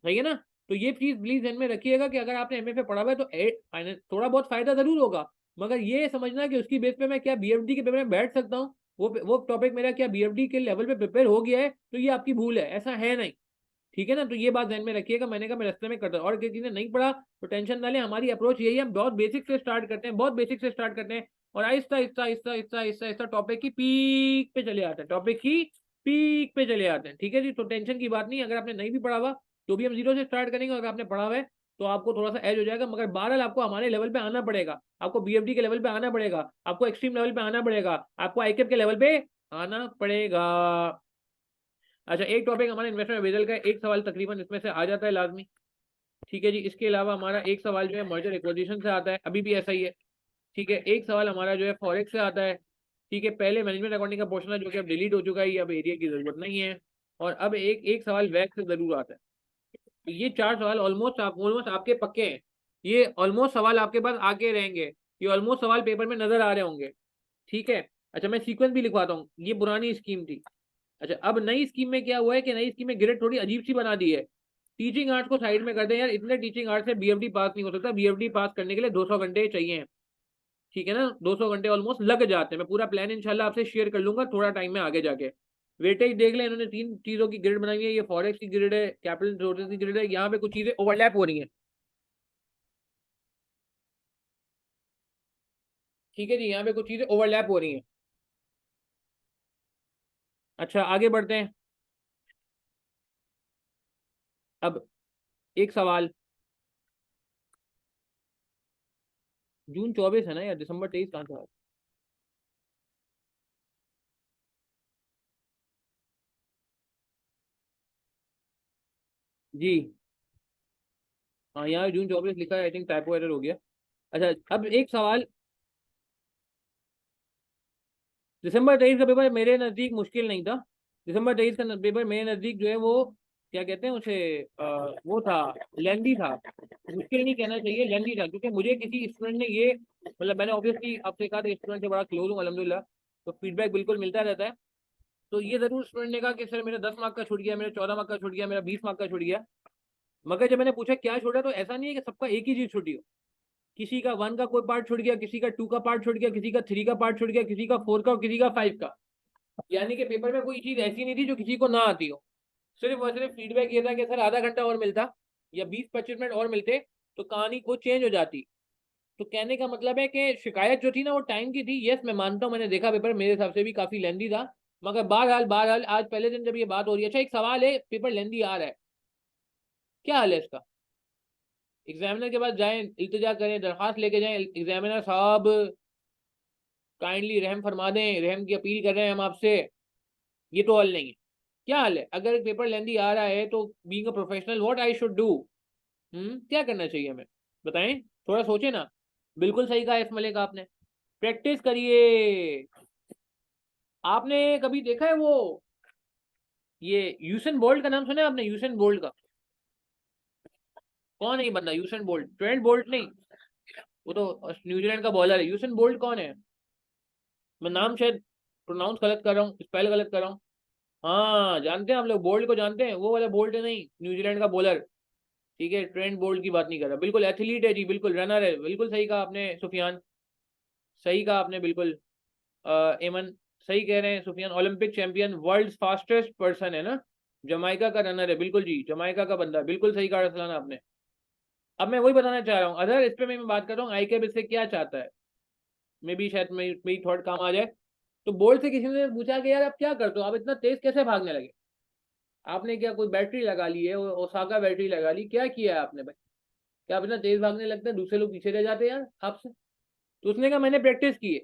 S1: सही है ना? तो ये चीज प्लीज ध्यान में रखिएगा कि अगर आपने एमएफए पढ़ा हुआ है तो थोड़ा बहुत फायदा जरूर होगा, मगर ये समझना कि उसकी बेस पे मैं क्या बीएफडी के पेपर में बैठ सकता हूँ, वो टॉपिक मेरा क्या बीएफडी के लेवल पे प्रिपेयर हो गया है, तो ये आपकी भूल है, ऐसा है नहीं। ठीक है ना? तो ये बात ध्यान में रखिएगा। मैंने कहा मैं रास्ते में करता हूँ, और किसी ने नहीं पढ़ा तो टेंशन ना लें। हमारी अप्रोच यही है, हम बहुत बेसिक से स्टार्ट करते हैं, बहुत बेसिक से स्टार्ट करते हैं, और आहिस्ता आहिस्ता आहिस्ता आहिस्ता आहिस्ता आहिस्ता टॉपिक की पीक पे चले आते हैं, टॉपिक की पीक पे चले आते हैं। ठीक है जी? तो टेंशन की बात नहीं। अगर आपने नहीं भी पढ़ा हुआ तो भी हम जीरो से स्टार्ट करेंगे, अगर आपने पढ़ा हुआ है तो आपको थोड़ा सा एज हो जाएगा। मगर बहरहाल आपको हमारे लेवल पे आना पड़ेगा, आपको बीएफडी के लेवल पे आना पड़ेगा, आपको एक्सट्रीम लेवल पे आना पड़ेगा, आपको आईकेप के लेवल पे आना पड़ेगा। अच्छा, एक टॉपिक हमारा इन्वेस्टमेंट बेजल का एक सवाल तकरीबन इसमें से आ जाता है लाजमी। ठीक है जी? इसके अलावा हमारा एक सवाल जो है मर्जर एक्विजिशन से आता है, अभी भी ऐसा ही है। ठीक है, एक सवाल हमारा जो है फॉरेक्स से आता है। ठीक है, पहले मैनेजमेंट अकाउंटिंग का पोर्शन है जो कि अब डिलीट हो चुका है, ये अब एरिया की जरूरत नहीं है। और अब एक एक सवाल वैक्स से जरूर आता है। तो ये चार सवाल ऑलमोस्ट आपके पक्के हैं। ये ऑलमोस्ट सवाल आपके पास आके रहेंगे, ये ऑलमोस्ट सवाल पेपर में नजर आ रहे होंगे। ठीक है? अच्छा, मैं सीक्वेंस भी लिखवाता हूँ। ये पुरानी स्कीम थी। अच्छा, अब नई स्कीम में क्या हुआ है कि नई स्कीम में ग्रेड थोड़ी अजीब सी बना दी है। टीचिंग आर्ट्स को साइड में कर दें यार, इतने टीचिंग आर्ट्स से बीएफडी पास नहीं हो सकता। बीएफडी पास करने के लिए 200 घंटे चाहिए। ठीक है ना? 200 घंटे ऑलमोस्ट लग जाते हैं। मैं पूरा प्लान इंशाल्लाह आपसे शेयर कर लूंगा थोड़ा टाइम में आगे जाके। वेटेज देख लें, इन्होंने 3 चीजों की ग्रेड बनाई है। ये फॉरेक्स की ग्रेड है, कैपिटल रिसोर्सेज की ग्रेड है। यहाँ पे कुछ चीजें ओवरलैप हो रही है। ठीक है जी? यहाँ पे कुछ चीजें ओवरलैप हो रही हैं। अच्छा आगे बढ़ते हैं। अब एक सवाल, जून 24 है ना यार, दिसंबर 23 कहाँ से आया? जी हाँ, यहाँ जून 24 लिखा है, आई थिंक टाइपो एरर हो गया। अच्छा अब एक सवाल, दिसंबर 23 का पेपर मेरे नज़दीक मुश्किल नहीं था। दिसंबर 23 का पेपर मेरे नज़दीक जो है वो क्या कहते हैं उसे, वो था, लेंदी था। मुश्किल नहीं कहना चाहिए, लेंदी था, क्योंकि मुझे किसी स्टूडेंट ने ये, मतलब मैंने ऑब्वियसली आपसे कहा था स्टूडेंट से बड़ा क्लोज हूँ अलहमदिल्ला, तो फीडबैक बिल्कुल मिलता रहता है। तो ये जरूर स्टूडेंट ने कहा कि सर मेरा 10 मार्क का छूट गया, मेरा 14 मार्क का छूट गया, मेरा 20 मार्क का छूट गया। मगर जब मैंने पूछा क्या छूटा, तो ऐसा नहीं है कि सबका एक ही चीज छूटी हो। किसी का 1 का कोई पार्ट छूट गया, किसी का 2 का पार्ट छूट गया, किसी का 3 का पार्ट छूट गया, किसी का 4 का और किसी का 5 का। यानी कि पेपर में कोई चीज ऐसी नहीं थी जो किसी को ना आती हो। सिर्फ और सिर्फ फीडबैक ये था कि सर आधा घंटा और मिलता या 20-25 मिनट और मिलते तो कहानी को चेंज हो जाती। तो कहने का मतलब है कि शिकायत जो थी ना वो टाइम की थी। यस मैं मानता हूँ, मैंने देखा पेपर मेरे हिसाब से भी काफी लेंदी था। मगर बहरहाल बहरहाल आज पहले दिन जब ये बात हो रही है, अच्छा एक सवाल है, पेपर लेंदी आ रहा है, क्या हाल है इसका? एग्जामिनर के पास जाएं, इल्तिजा करें, दरखास्त लेके जाएं, एग्जामिनर साहब काइंडली रहम फरमा दें, रहम की अपील कर रहे हैं हम आपसे। ये तो हल नहीं है। क्या हाल है? अगर पेपर लेंदी आ रहा है तो being a professional what I should do? क्या करना चाहिए हमें, बताएं, थोड़ा सोचे ना। बिल्कुल सही कहा इस मलिक आपने, प्रैक्टिस करिए। आपने कभी देखा है वो, ये यूसेन बोल्ट का नाम सुना है आपने? यूसेन बोल्ट का, कौन है ये बंदा यूसेन बोल्ट? ट्रेंट बोल्ट नहीं, वो तो न्यूजीलैंड का बॉलर है। यूसेन बोल्ट कौन है? मैं नाम शायद प्रोनाउंस गलत कर रहा हूँ, स्पेल गलत कर रहा हूँ। हाँ जानते हैं आप लोग, बोल्ट को जानते हैं, वो वाला बोल्ट है नहीं, न्यूजीलैंड का बॉलर। ठीक है, ट्रेंट बोल्ट की बात नहीं कर रहा, बिल्कुल एथलीट है जी, बिल्कुल रनर है, बिल्कुल सही कहा आपने सुफियान, सही कहा आपने बिल्कुल। एमन सही कह रहे हैं Sufiyan, Olympic champion, world fastest person है ना, जमाइका का रनर है, बिल्कुल जी, जमाइका का बंदा, बिल्कुल सही कहा रसलान आपने। अब मैं वही बताना चाह रहा हूँ, अगर इस पे मैं बात कर रहा हूँ, आई कैप इससे क्या चाहता है, मे बी शायद मेरी थॉट काम आ जाए। तो बोर्ड से किसी ने पूछा कि यार आप क्या करते हो, आप इतना तेज कैसे भागने लगे? आपने क्या कोई बैटरी लगा ली है, ओसाका बैटरी लगा ली, क्या किया है आपने भाई? क्या आप इतना तेज भागने लगते हैं, दूसरे लोग पीछे रह जाते हैं यार आपसे? तो उसने कहा मैंने प्रैक्टिस की है।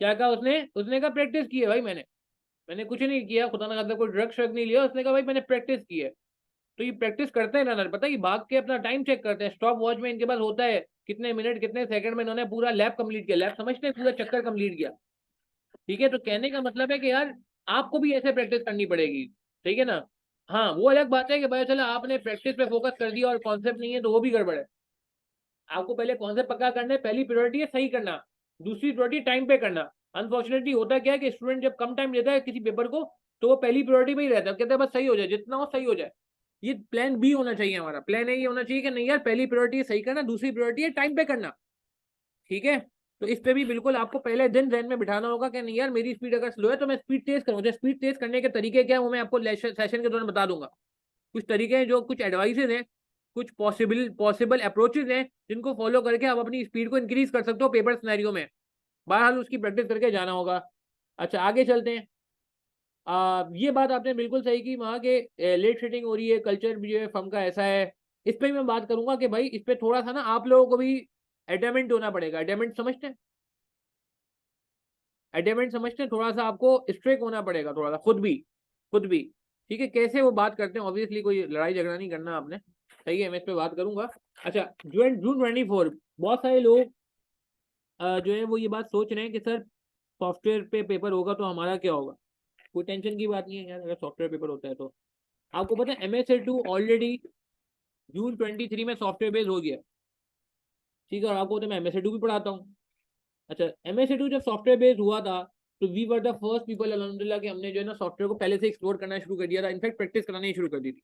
S1: क्या कहा उसने? उसने कहा प्रैक्टिस की है भाई मैंने कुछ नहीं किया, खुदा ना खास्ता कोई ड्रग श्रग नहीं लिया। उसने कहा भाई मैंने प्रैक्टिस की है। तो ये प्रैक्टिस करते हैं रनर, पता है कि भाग के अपना टाइम चेक करते हैं, स्टॉप वॉच में इनके पास होता है कितने मिनट कितने सेकंड में इन्होंने पूरा लैप कंप्लीट किया, लैप समझते हैं, पूरा चक्कर कंप्लीट किया। ठीक है, तो कहने का मतलब है कि यार आपको भी ऐसे प्रैक्टिस करनी पड़ेगी। ठीक है ना? हाँ वो अलग बात है कि भाई चलो आपने प्रैक्टिस पे फोकस कर दिया और कॉन्सेप्ट नहीं है, तो वो भी गड़बड़ है। आपको पहले कॉन्सेप्ट पक्का करना है, पहली प्रायोरिटी है सही करना, दूसरी प्रायोरिटी टाइम पे करना। अनफॉर्चुनेटली होता क्या है कि स्टूडेंट जब कम टाइम लेता है किसी पेपर को, तो वो पहली प्रायोरिटी में ही रहता है, कहता है बस सही हो जाए, जितना हो सही हो जाए। ये प्लान बी होना चाहिए हमारा, प्लान ए ये होना चाहिए कि नहीं यार पहली प्रायोरिटी सही करना, दूसरी प्रायोरिटी है टाइम पे करना। ठीक है, तो इस पे भी बिल्कुल आपको पहले दिन ध्यान में बिठाना होगा कि नहीं यार मेरी स्पीड अगर स्लो है तो मैं स्पीड तेज करूँ। स्पीड तेज करने के तरीके क्या है वो मैं आपको सेशन के दौरान बता दूंगा। कुछ तरीके हैं, जो कुछ एडवाइसेज हैं, कुछ पॉसिबल पॉसिबल अप्रोचेज हैं, जिनको फॉलो करके आप अपनी स्पीड को इंक्रीज कर सकते हो पेपर सिनेरियो में। बहरहाल उसकी प्रैक्टिस करके जाना होगा। अच्छा आगे चलते हैं। ये बात आपने बिल्कुल सही की, वहाँ के लेट सेटिंग हो रही है, कल्चर भी जो है फर्म का ऐसा है। इस पर मैं बात करूंगा कि भाई इस पर थोड़ा सा ना आप लोगों को भी एडेमेंट होना पड़ेगा। एडेमेंट समझते हैं? एडेमेंट समझते हैं, थोड़ा सा आपको स्ट्रिक होना पड़ेगा, थोड़ा सा खुद भी। ठीक है, कैसे वो बात करते हैं, ऑब्वियसली कोई लड़ाई झगड़ा नहीं करना आपने, सही है, मैं इस पे बात करूंगा। अच्छा जून जून 24, बहुत सारे लोग जो है वो ये बात सोच रहे हैं कि सर सॉफ्टवेयर पे पेपर होगा तो हमारा क्या होगा? कोई टेंशन की बात नहीं है यार, अगर सॉफ्टवेयर पेपर होता है तो। आपको पता है MS2 ऑलरेडी जून 23 में सॉफ्टवेयर बेस्ड हो गया। ठीक है, और आपको पता है मैं MS2 भी पढ़ाता हूँ। अच्छा MS2 जब सॉफ्टवेयर बेस्ड हुआ था, तो we were the first people अलहमदिल्ला कि हमने जो है ना सॉफ्टवेयर को पहले से एक्सप्लोर करना शुरू कर दिया था, इनफैक्ट प्रैक्टिस करानी शुरू कर दी थी।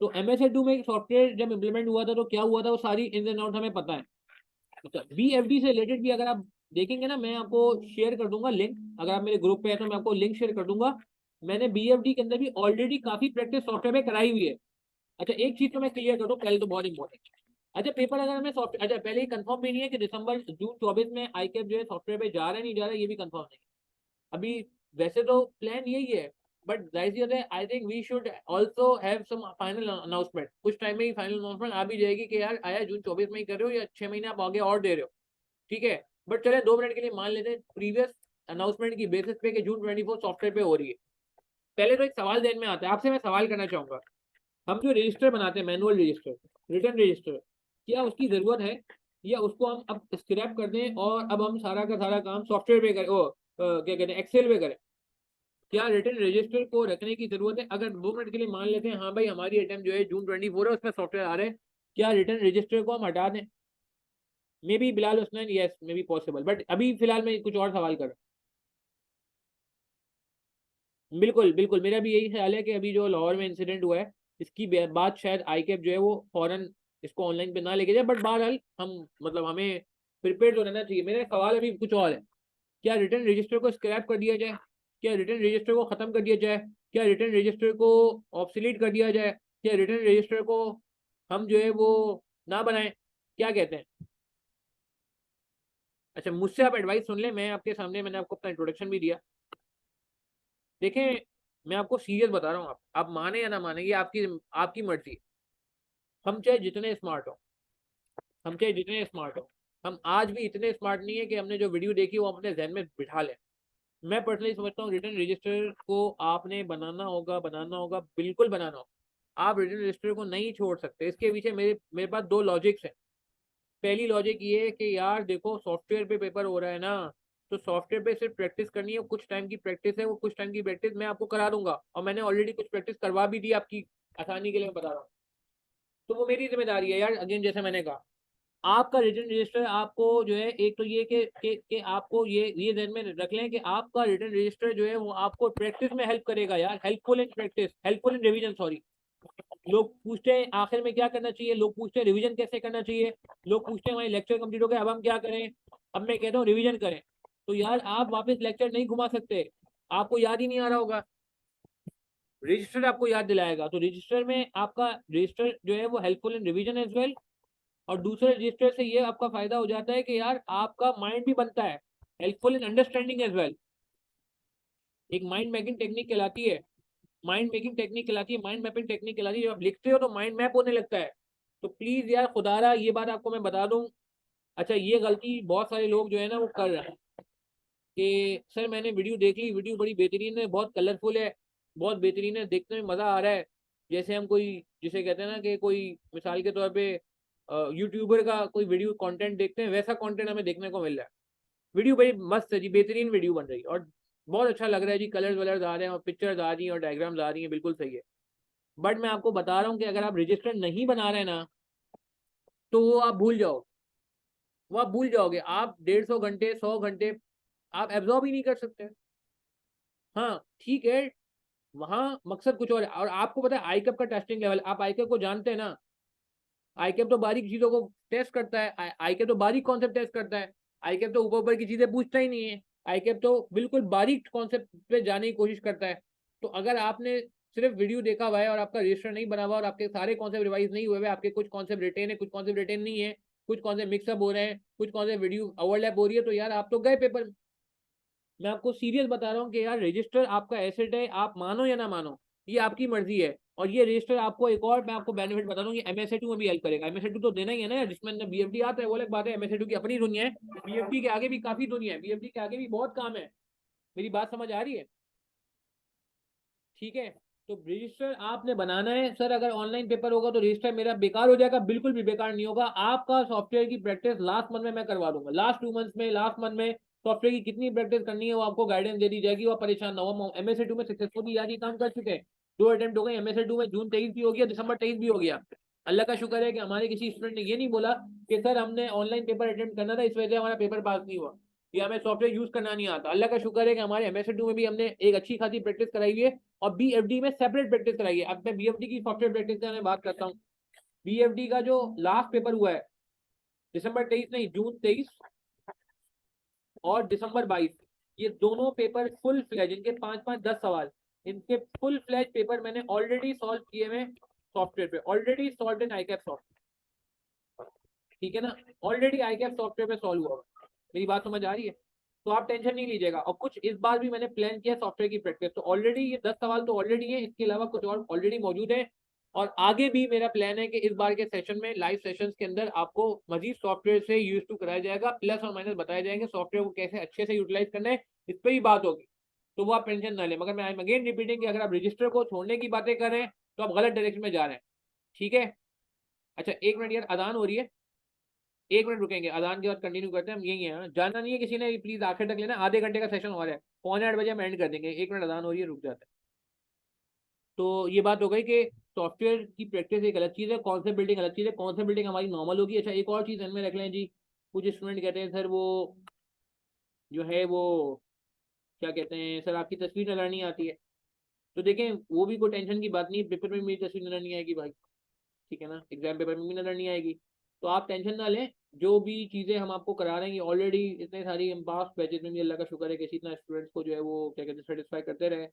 S1: तो MS2 में सॉफ्टवेयर जब इम्प्लीमेंट हुआ था तो क्या हुआ था, वो सारी इन एंड आउट हमें पता है। अच्छा BFD से रिलेटेड भी अगर आप देखेंगे ना, मैं आपको शेयर कर दूंगा लिंक, अगर आप मेरे ग्रुप पे है तो मैं आपको लिंक शेयर कर दूंगा। मैंने BFD के अंदर भी ऑलरेडी काफी प्रैक्टिस सॉफ्टवेयर में कराई हुई है। अच्छा एक चीज तो मैं क्लियर कर दूं पहले, तो बहुत इंपॉर्टेंट। अच्छा पेपर अगर हमें सॉफ्टवेयर, अच्छा पहले ही कंफर्म भी नहीं है कि दिसंबर जून 24 में आई कैप जो है सॉफ्टवेयर पे जा रहा है नहीं जा रहा है, ये भी कंफर्म नहीं है अभी। वैसे तो प्लान यही है, बट जाहिर है I think we should also have some final announcement. कुछ टाइम में ही फाइनल अनाउंसमेंट आ भी जाएगी कि यार आया जून 24 में ही कर रहे हो या 6 महीने आप आगे और दे रहे हो, ठीक है। बट चले 2 मिनट के लिए मान लेते हैं प्रीवियस अनाउंसमेंट की बेसिस पे कि जून 24 सॉफ्टवेयर पे हो रही है। पहले तो एक सवाल ध्यान में आता है, आपसे मैं सवाल करना चाहूंगा, हम जो रजिस्टर बनाते हैं मैनुअल रजिस्टर, रिटर्न रजिस्टर, क्या उसकी जरूरत है या उसको हम अब स्क्रैप कर दें और अब हम सारा का सारा काम सॉफ्टवेयर पे करें, क्या कहते हैं एक्सेल पे करें? क्या रिटर्न रजिस्टर को रखने की जरूरत है? अगर 2 मिनट के लिए मान लेते हैं हाँ भाई हमारी अटेम्प्ट जो है जून 24 है उसमें सॉफ्टवेयर आ रहे हैं, क्या रिटर्न रजिस्टर को हम हटा दें? May be Bilal Husnain, yes may be possible, but अभी फिलहाल मैं कुछ और सवाल कर रहा हूँ। बिल्कुल बिल्कुल, मेरा भी यही ख्याल है कि अभी जो लाहौर में इंसिडेंट हुआ है इसकी बात शायद आईकैप जो है वो फौरन इसको ऑनलाइन पे ना लेके जाए, बट बहरहाल हम मतलब हमें प्रिपेयर तो रहना चाहिए। मेरा सवाल अभी कुछ और है, क्या रिटर्न रजिस्टर को स्क्रैप कर दिया जाए? क्या रिटर्न रजिस्टर को खत्म कर दिया जाए? क्या रिटर्न रजिस्टर को ऑब्सोलीट कर दिया जाए? क्या रिटर्न रजिस्टर को हम जो है वो ना बनाएं? क्या कहते हैं? अच्छा, मुझसे आप एडवाइस सुन लें, मैं आपके सामने मैंने आपको अपना इंट्रोडक्शन भी दिया। देखें, मैं आपको सीरियस बता रहा हूँ, आप माने या ना माने ये आपकी आपकी मर्जी। हम चाहे जितने स्मार्ट हो, हम चाहे जितने स्मार्ट हो, हम आज भी इतने स्मार्ट नहीं है कि हमने जो वीडियो देखी वो अपने जहन में बिठा लें। मैं पर्सनली समझता हूँ रिटर्न रजिस्टर को आपने बनाना होगा, बिल्कुल बनाना होगा। आप रिटर्न रजिस्टर को नहीं छोड़ सकते। इसके पीछे मेरे मेरे पास दो लॉजिक्स हैं। पहली लॉजिक ये है कि यार देखो सॉफ्टवेयर पे पेपर हो रहा है ना, तो सॉफ्टवेयर पे सिर्फ प्रैक्टिस करनी है, कुछ टाइम की प्रैक्टिस है, वो कुछ टाइम की प्रैक्टिस मैं आपको करा दूंगा और मैंने ऑलरेडी कुछ प्रैक्टिस करवा भी दी आपकी आसानी के लिए, मैं बता रहा हूँ। तो वो मेरी जिम्मेदारी है यार, अगेन जैसे मैंने कहा, आपका रिटर्न रजिस्टर आपको जो है एक तो ये कि आपको ये ध्यान में रख लें कि आपका रिटर्न रजिस्टर जो है वो आपको प्रैक्टिस में हेल्प करेगा यार, helpful in practice, helpful in revision, sorry. लोग पूछते हैं आखिर में क्या करना चाहिए, लोग पूछते हैं रिवीजन कैसे करना चाहिए, लोग पूछते हैं हमारी लेक्चर कंप्लीट हो गया अब हम क्या करें। अब मैं कहता हूँ रिवीजन करें। तो यार आप वापस लेक्चर नहीं घुमा सकते, आपको याद ही नहीं आ रहा होगा, रजिस्टर आपको याद दिलाएगा। तो रजिस्टर में आपका रजिस्टर जो है वो helpful in revision as well. और दूसरे रजिस्टर से ये आपका फायदा हो जाता है कि यार आपका माइंड भी बनता है, helpful in understanding as well. एक माइंड मैपिंग टेक्निक कहलाती है, माइंड मेकिंग टेक्निक कहलाती है, माइंड मैपिंग टेक्निक कहलाती है। जब आप लिखते हो तो माइंड मैप होने लगता है। तो प्लीज यार खुदारा ये बात आपको मैं बता दूं। अच्छा, ये गलती बहुत सारे लोग जो है ना वो कर रहे हैं कि सर मैंने वीडियो देख ली, वीडियो बड़ी बेहतरीन है, बहुत कलरफुल है, बहुत बेहतरीन है, देखने में मजा आ रहा है। जैसे हम कोई जिसे कहते हैं ना कि कोई मिसाल के तौर पे यूट्यूबर का कोई वीडियो कंटेंट देखते हैं, वैसा कंटेंट हमें देखने को मिल रहा है। वीडियो बड़ी मस्त है जी, बेहतरीन वीडियो बन रही है और बहुत अच्छा लग रहा है जी, कलर्स वलर्स आ रहे हैं और पिक्चर्स आ रही हैं और डायग्राम्स आ रही हैं, बिल्कुल सही है। बट मैं आपको बता रहा हूँ कि अगर आप रजिस्टर नहीं बना रहे ना, तो वो आप भूल जाओ, वो आप भूल जाओगे। आप 150 घंटे 100 घंटे आप एब्जॉर्ब ही नहीं कर सकते। हाँ ठीक है, वहां मकसद कुछ और है। और आपको पता है आईकैप का टेस्टिंग लेवल, आप आईकैप को जानते हैं ना, आईकैप तो बारीक चीजों को टेस्ट करता है, आईकैप तो बारीक कॉन्सेप्ट टेस्ट करता है, आईकैप तो ऊपर ऊपर की चीजें पूछता ही नहीं है, आईकैप तो बिल्कुल बारीक कॉन्सेप्ट पे जाने की कोशिश करता है। तो अगर आपने सिर्फ वीडियो देखा हुआ है और आपका रजिस्टर नहीं बना हुआ और आपके सारे कॉन्सेप्ट रिवाइज नहीं हुए, आपके कुछ कॉन्सेप्ट रिटेन है, कुछ कॉन्सेप्ट रिटेन नहीं है, कुछ कॉन्सेप्ट मिक्सअप हो रहे हैं, कुछ कॉन्सेप्ट वीडियो ओवरलैप हो रही है, तो यार आप तो गए पेपर। मैं आपको सीरियस बता रहा हूँ कि यार रजिस्टर आपका एसेट है, आप मानो या ना मानो, ये आपकी मर्जी है। और ये रजिस्टर आपको एक और मैं आपको बेनिफिट बता दूं, ये MSA2 में भी हेल्प करेगा। MSA2 तो देना ही है ना यार, जिसमें BFD आता है वो अलग बात है, MSA2 की अपनी दुनिया है, BFD के आगे भी काफी दुनिया है, BFD के आगे भी बहुत काम है। मेरी बात समझ आ रही है? ठीक है। तो रजिस्टर आपने बनाना है सर, अगर ऑनलाइन पेपर होगा तो रजिस्टर मेरा बेकार हो जाएगा, बिल्कुल भी बेकार नहीं होगा। आपका सॉफ्टवेयर की प्रैक्टिस लास्ट मंथ में मैं करवा दूंगा, लास्ट 2 मंथ्स में, लास्ट मंथ में सॉफ्टवेयर की कितनी प्रैक्टिस करनी है वो आपको गाइडेंस दे दी जाएगी, वो परेशान ना हो। MSA2 में सक्सेसफुली आज ही काम कर चुके हैं, 2 अटेम्प्ट हो गए MSA2 में, जून 23 भी हो गया, दिसंबर 23 भी हो गया। अल्लाह का शुक्र है कि हमारे किसी स्टूडेंट ने ये नहीं बोला कि सर हमने ऑनलाइन पेपर अटेम्प्ट करना था इस वजह से हमारा पेपर पास नहीं हुआ, या हमें सॉफ्टवेयर यूज करना नहीं आता। अल्लाह का शुक्र है कि हमारे MSA2 में भी हमने एक अच्छी खासी प्रैक्टिस कराई हुई है और BFD में सेपरेट प्रैक्टिस कराई है। अब मैं BFD की सॉफ्टवेयर प्रैक्टिस का मैं बात करता हूँ। BFD का जो लास्ट पेपर हुआ है दिसंबर 23 नहीं, जून 23 और दिसंबर 22, ये दोनों पेपर फुल फ्लैज, इनके 5-5 10 सवाल, इनके फुल फ्लैज पेपर मैंने ऑलरेडी सॉल्व किए हुए सॉफ्टवेयर पे, ऑलरेडी सॉल्व इन आईकैप सॉफ्टवेयर। ठीक है ना, ऑलरेडी आईकैप सॉफ्टवेयर पे सॉल्व हुआ। मेरी बात समझ आ रही है? तो आप टेंशन नहीं लीजिएगा। और कुछ इस बार भी मैंने प्लान किया सॉफ्टवेयर की प्रैक्टिस, तो ऑलरेडी ये 10 सवाल तो ऑलरेडी है, इसके अलावा कुछ और ऑलरेडी मौजूद है। और आगे भी मेरा प्लान है कि इस बार के सेशन में, लाइव सेशंस के अंदर आपको मजीद सॉफ्टवेयर से यूज टू कराया जाएगा, प्लस और माइनस बताए जाएंगे, सॉफ्टवेयर को कैसे अच्छे से यूटिलाइज करना है, इस पर ही बात होगी। तो वो आप टेंशन ना लें। मगर मैं अगेन रिपीटिंग कि अगर आप रजिस्टर को छोड़ने की बातें कर रहे हैं तो आप गलत डायरेक्शन में जा रहे हैं। ठीक है। अच्छा 1 मिनट यार, अजान हो रही है, 1 मिनट रुकेंगे, अजान के बाद कंटिन्यू करते हैं हम। यही है, जानना नहीं है किसी ने, प्लीज आखिर तक लेना, आधे घंटे का सेशन हो रहा है, 7:45 हम एंड कर देंगे। 1 मिनट अजान हो रही है, रुक जाते हैं। तो ये बात हो गई कि सॉफ्टवेयर की प्रैक्टिस एक अलग चीज़ है, कॉन्सेप्ट बिल्डिंग अलग चीज़ है। कॉन्सेप्ट बिल्डिंग हमारी नॉर्मल होगी। अच्छा एक और चीज़ ध्यान में रख लें जी, कुछ स्टूडेंट कहते हैं सर वो जो है वो क्या कहते हैं सर, आपकी तस्वीर नजर नहीं आती है। तो देखें वो भी कोई टेंशन की बात नहीं है, पेपर में मेरी तस्वीर नजर नहीं आएगी भाई, ठीक है ना, एग्जाम पेपर में भी नजर नहीं आएगी। तो आप टेंशन ना लें, जो भी चीज़ें हम आपको करा रहे हैं ऑलरेडी इतने सारी हम पास बैचेज में भी अल्लाह का शुक्र है कि इसी इतना स्टूडेंट्स को जो है वो क्या कहते हैं सेटिस्फाई करते रहे,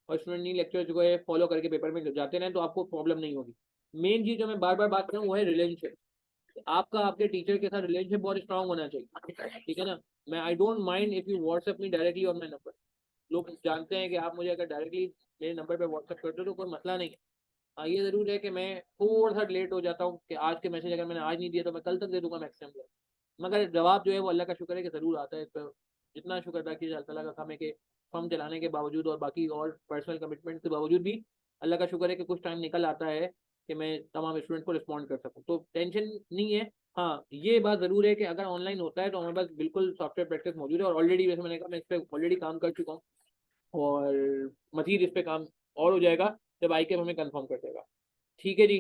S1: और स्टूडेंट नहीं लेक्चर जो है फॉलो करके पेपर में जाते रहें, तो आपको प्रॉब्लम नहीं होगी। मेन चीज़ जो मैं बार बार बात कर रहा हूँ वो है रिलेशनशिप। आपका आपके टीचर के साथ रिलेशनशिप बहुत स्ट्रांग होना चाहिए, ठीक है ना। मैं I don't mind if you WhatsApp me directly on my number. लोग जानते हैं कि आप मुझे अगर डायरेक्टली मेरे नंबर पर व्हाट्सएप करते हो तो कोई मसला नहीं है। हाँ ये ज़रूर है कि मैं थोड़ा सा लेट हो जाता हूँ, कि आज के मैसेज अगर मैंने आज नहीं दिया तो मैं कल तक दे दूंगा मैक्सिमम। मगर जवाब जो है वो अल्लाह का शुक्र है कि ज़रूर आता है। इस पर जितना शुक्र बाकी अल्लाह ताला का काम है कि फर्म चलाने के बावजूद और बाकी और पर्सनल कमिटमेंट के बावजूद भी अल्लाह का शुक्र है कि कुछ टाइम निकल आता है कि मैं तमाम स्टूडेंट को रिस्पॉन्ड कर सकूँ, तो टेंशन नहीं है। हाँ ये बात ज़रूर है कि अगर ऑनलाइन होता है तो हमारे पास बिल्कुल सॉफ्टवेयर प्रैक्टिस मौजूद है, और ऑलरेडी जैसे मैंने कहा मैं इस पर ऑलरेडी काम कर चुका हूँ, और मजीद इस पर काम और हो जाएगा जब आई के हमें कन्फर्म कर देगा। ठीक है जी।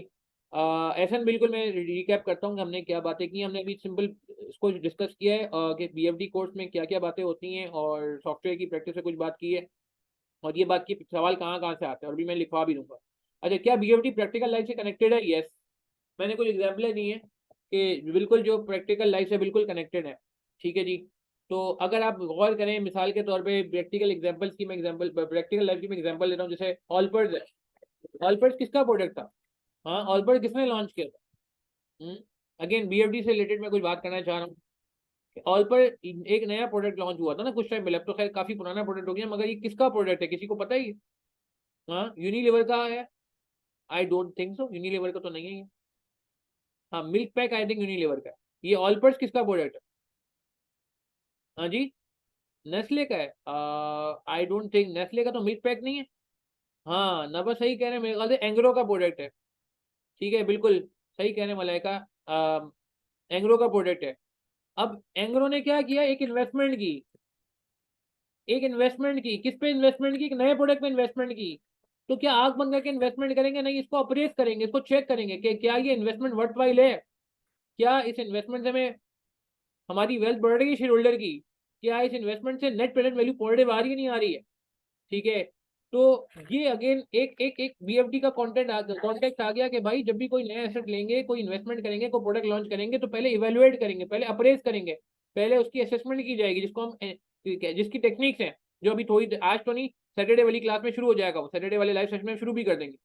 S1: ऐसा बिल्कुल मैं रिकैप करता हूँ कि हमने क्या बातें की। हमने अभी सिंपल इसको डिस्कस किया है कि बीएफडी कोर्स में क्या क्या बातें होती हैं, और सॉफ्टवेयर की प्रैक्टिस से कुछ बात की है, और ये बात की सवाल कहाँ कहाँ से आते हैं, और भी मैं लिखवा भी दूंगा। अच्छा क्या बीएफडी प्रैक्टिकल लाइफ से कनेक्टेड है? यस, मैंने कुछ एग्जाम्पलें दी हैं कि बिल्कुल जो प्रैक्टिकल लाइफ से बिल्कुल कनेक्टेड है। ठीक है जी। तो अगर आप गौर करें, मिसाल के तौर पे प्रैक्टिकल एग्जाम्पल्स की मैं एग्जाम्पल, प्रैक्टिकल लाइफ की मैं एग्जाम्पल ले रहा हूँ, जैसे ऑलपर्स है। ऑलपर्स किसका प्रोडक्ट था? हाँ ऑलपर्स किसने लॉन्च किया था? अगेन बीएफडी से रिलेटेड मैं कुछ बात करना चाह रहा हूँ। ऑलपर एक नया प्रोडक्ट लॉन्च हुआ था ना कुछ टाइम पहले, अब तो खैर काफी पुराना प्रोडक्ट हो गया, मगर ये किसका प्रोडक्ट है, किसी को पता ही? हाँ यूनिलीवर का है? I don't think so, Unilever का तो नहीं है ये। हाँ milk pack I think Unilever का है। ये ऑलपर्स किसका प्रोडक्ट है? हाँ जी, नेस्ले का है। आई डोंट थिंक, नेस्ले का तो मिल्क पैक नहीं है। हाँ नबा सही कह रहे हैं, मेरे ख्याल से एंग्रो का प्रोडक्ट है। ठीक है बिल्कुल सही कह रहे हैं मलाइका, एंग्रो का प्रोडक्ट है। अब एंग्रो ने क्या किया, एक इन्वेस्टमेंट की, एक इन्वेस्टमेंट की, किस पे इन्वेस्टमेंट की? एक नए प्रोडक्ट पे इन्वेस्टमेंट की। तो क्या आग बंद करके इन्वेस्टमेंट करेंगे? नहीं, इसको अप्रेस करेंगे, इसको चेक करेंगे कि क्या ये इन्वेस्टमेंट वर्थवाइल है, क्या इस इन्वेस्टमेंट से हमें हमारी वेल्थ बढ़ रही है शेयर होल्डर की, क्या इस इन्वेस्टमेंट से नेट प्रेजेंट वैल्यू पॉजिटिव आ रही है नहीं आ रही है। ठीक है। तो ये अगेन एक एक एक बीएफडी का कॉन्टेक्ट आ गया कि भाई जब भी कोई नया एसेट लेंगे, कोई इन्वेस्टमेंट करेंगे, कोई प्रोडक्ट लॉन्च करेंगे, तो पहले इवेल्युएट करेंगे, पहले अप्रेस करेंगे, पहले उसकी असेसमेंट की जाएगी, जिसको हम जिसकी टेक्निक्स हैं, जो अभी थोड़ी आज तो नहीं, सैटरडे वाली क्लास में शुरू हो जाएगा, वो सैटरडे वाले लाइव सेशन में शुरू भी कर देंगे।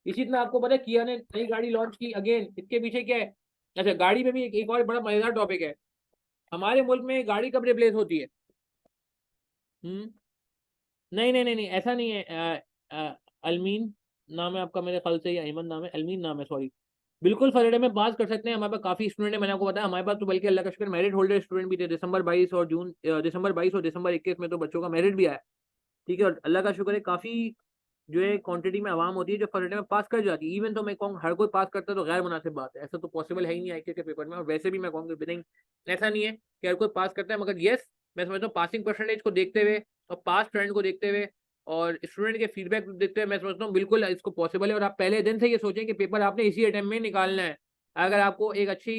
S1: इसी तरह आपको पता है किया ने नई गाड़ी लॉन्च की, अगेन इसके पीछे क्या है? अच्छा गाड़ी में भी एक और बड़ा मजेदार टॉपिक है, हमारे मुल्क में गाड़ी कब रिप्लेस होती है? हम्म नहीं नहीं नहीं नहीं, ऐसा नहीं है। अलमीन नाम है आपका मेरे ख्याल से, या अहमद नाम है, अलमीन नाम है सॉरी। बिल्कुल फरीडे में पास कर सकते हैं, हमारे पास काफी स्टूडेंट है, मैंने आपको बताया हमारे पास तो बल्कि अल्लाह का शुक्र मेरिट होल्डर स्टूडेंट भी थे। दिसंबर 22 और दिसंबर 21 में तो बच्चों का मेरिट भी आया। ठीक है, और अल्लाह का शुक्र है काफी जो है क्वांटिटी में आवाम होती है जो फरीडे में पास कर जाती है। इवन तो मैं कहूँ हर कोई पास करता है तो गैर मुनासिब बात है, ऐसा तो पॉसिबल है ही नहीं आईक्यू के पेपर में। और वैसे भी मैं कहूँगी नहीं, ऐसा नहीं है कि हर कोई पास करता है, मगर येस मैं समझता हूँ पासिंग परसेंटेज को देखते हुए और पास ट्रेंड को देखते हुए और स्टूडेंट के फीडबैक देखते हुए मैं समझता हूँ बिल्कुल इसको पॉसिबल है। और आप पहले दिन से ये सोचें कि पेपर आपने इसी अटेम्प्ट में निकालना है। अगर आपको एक अच्छी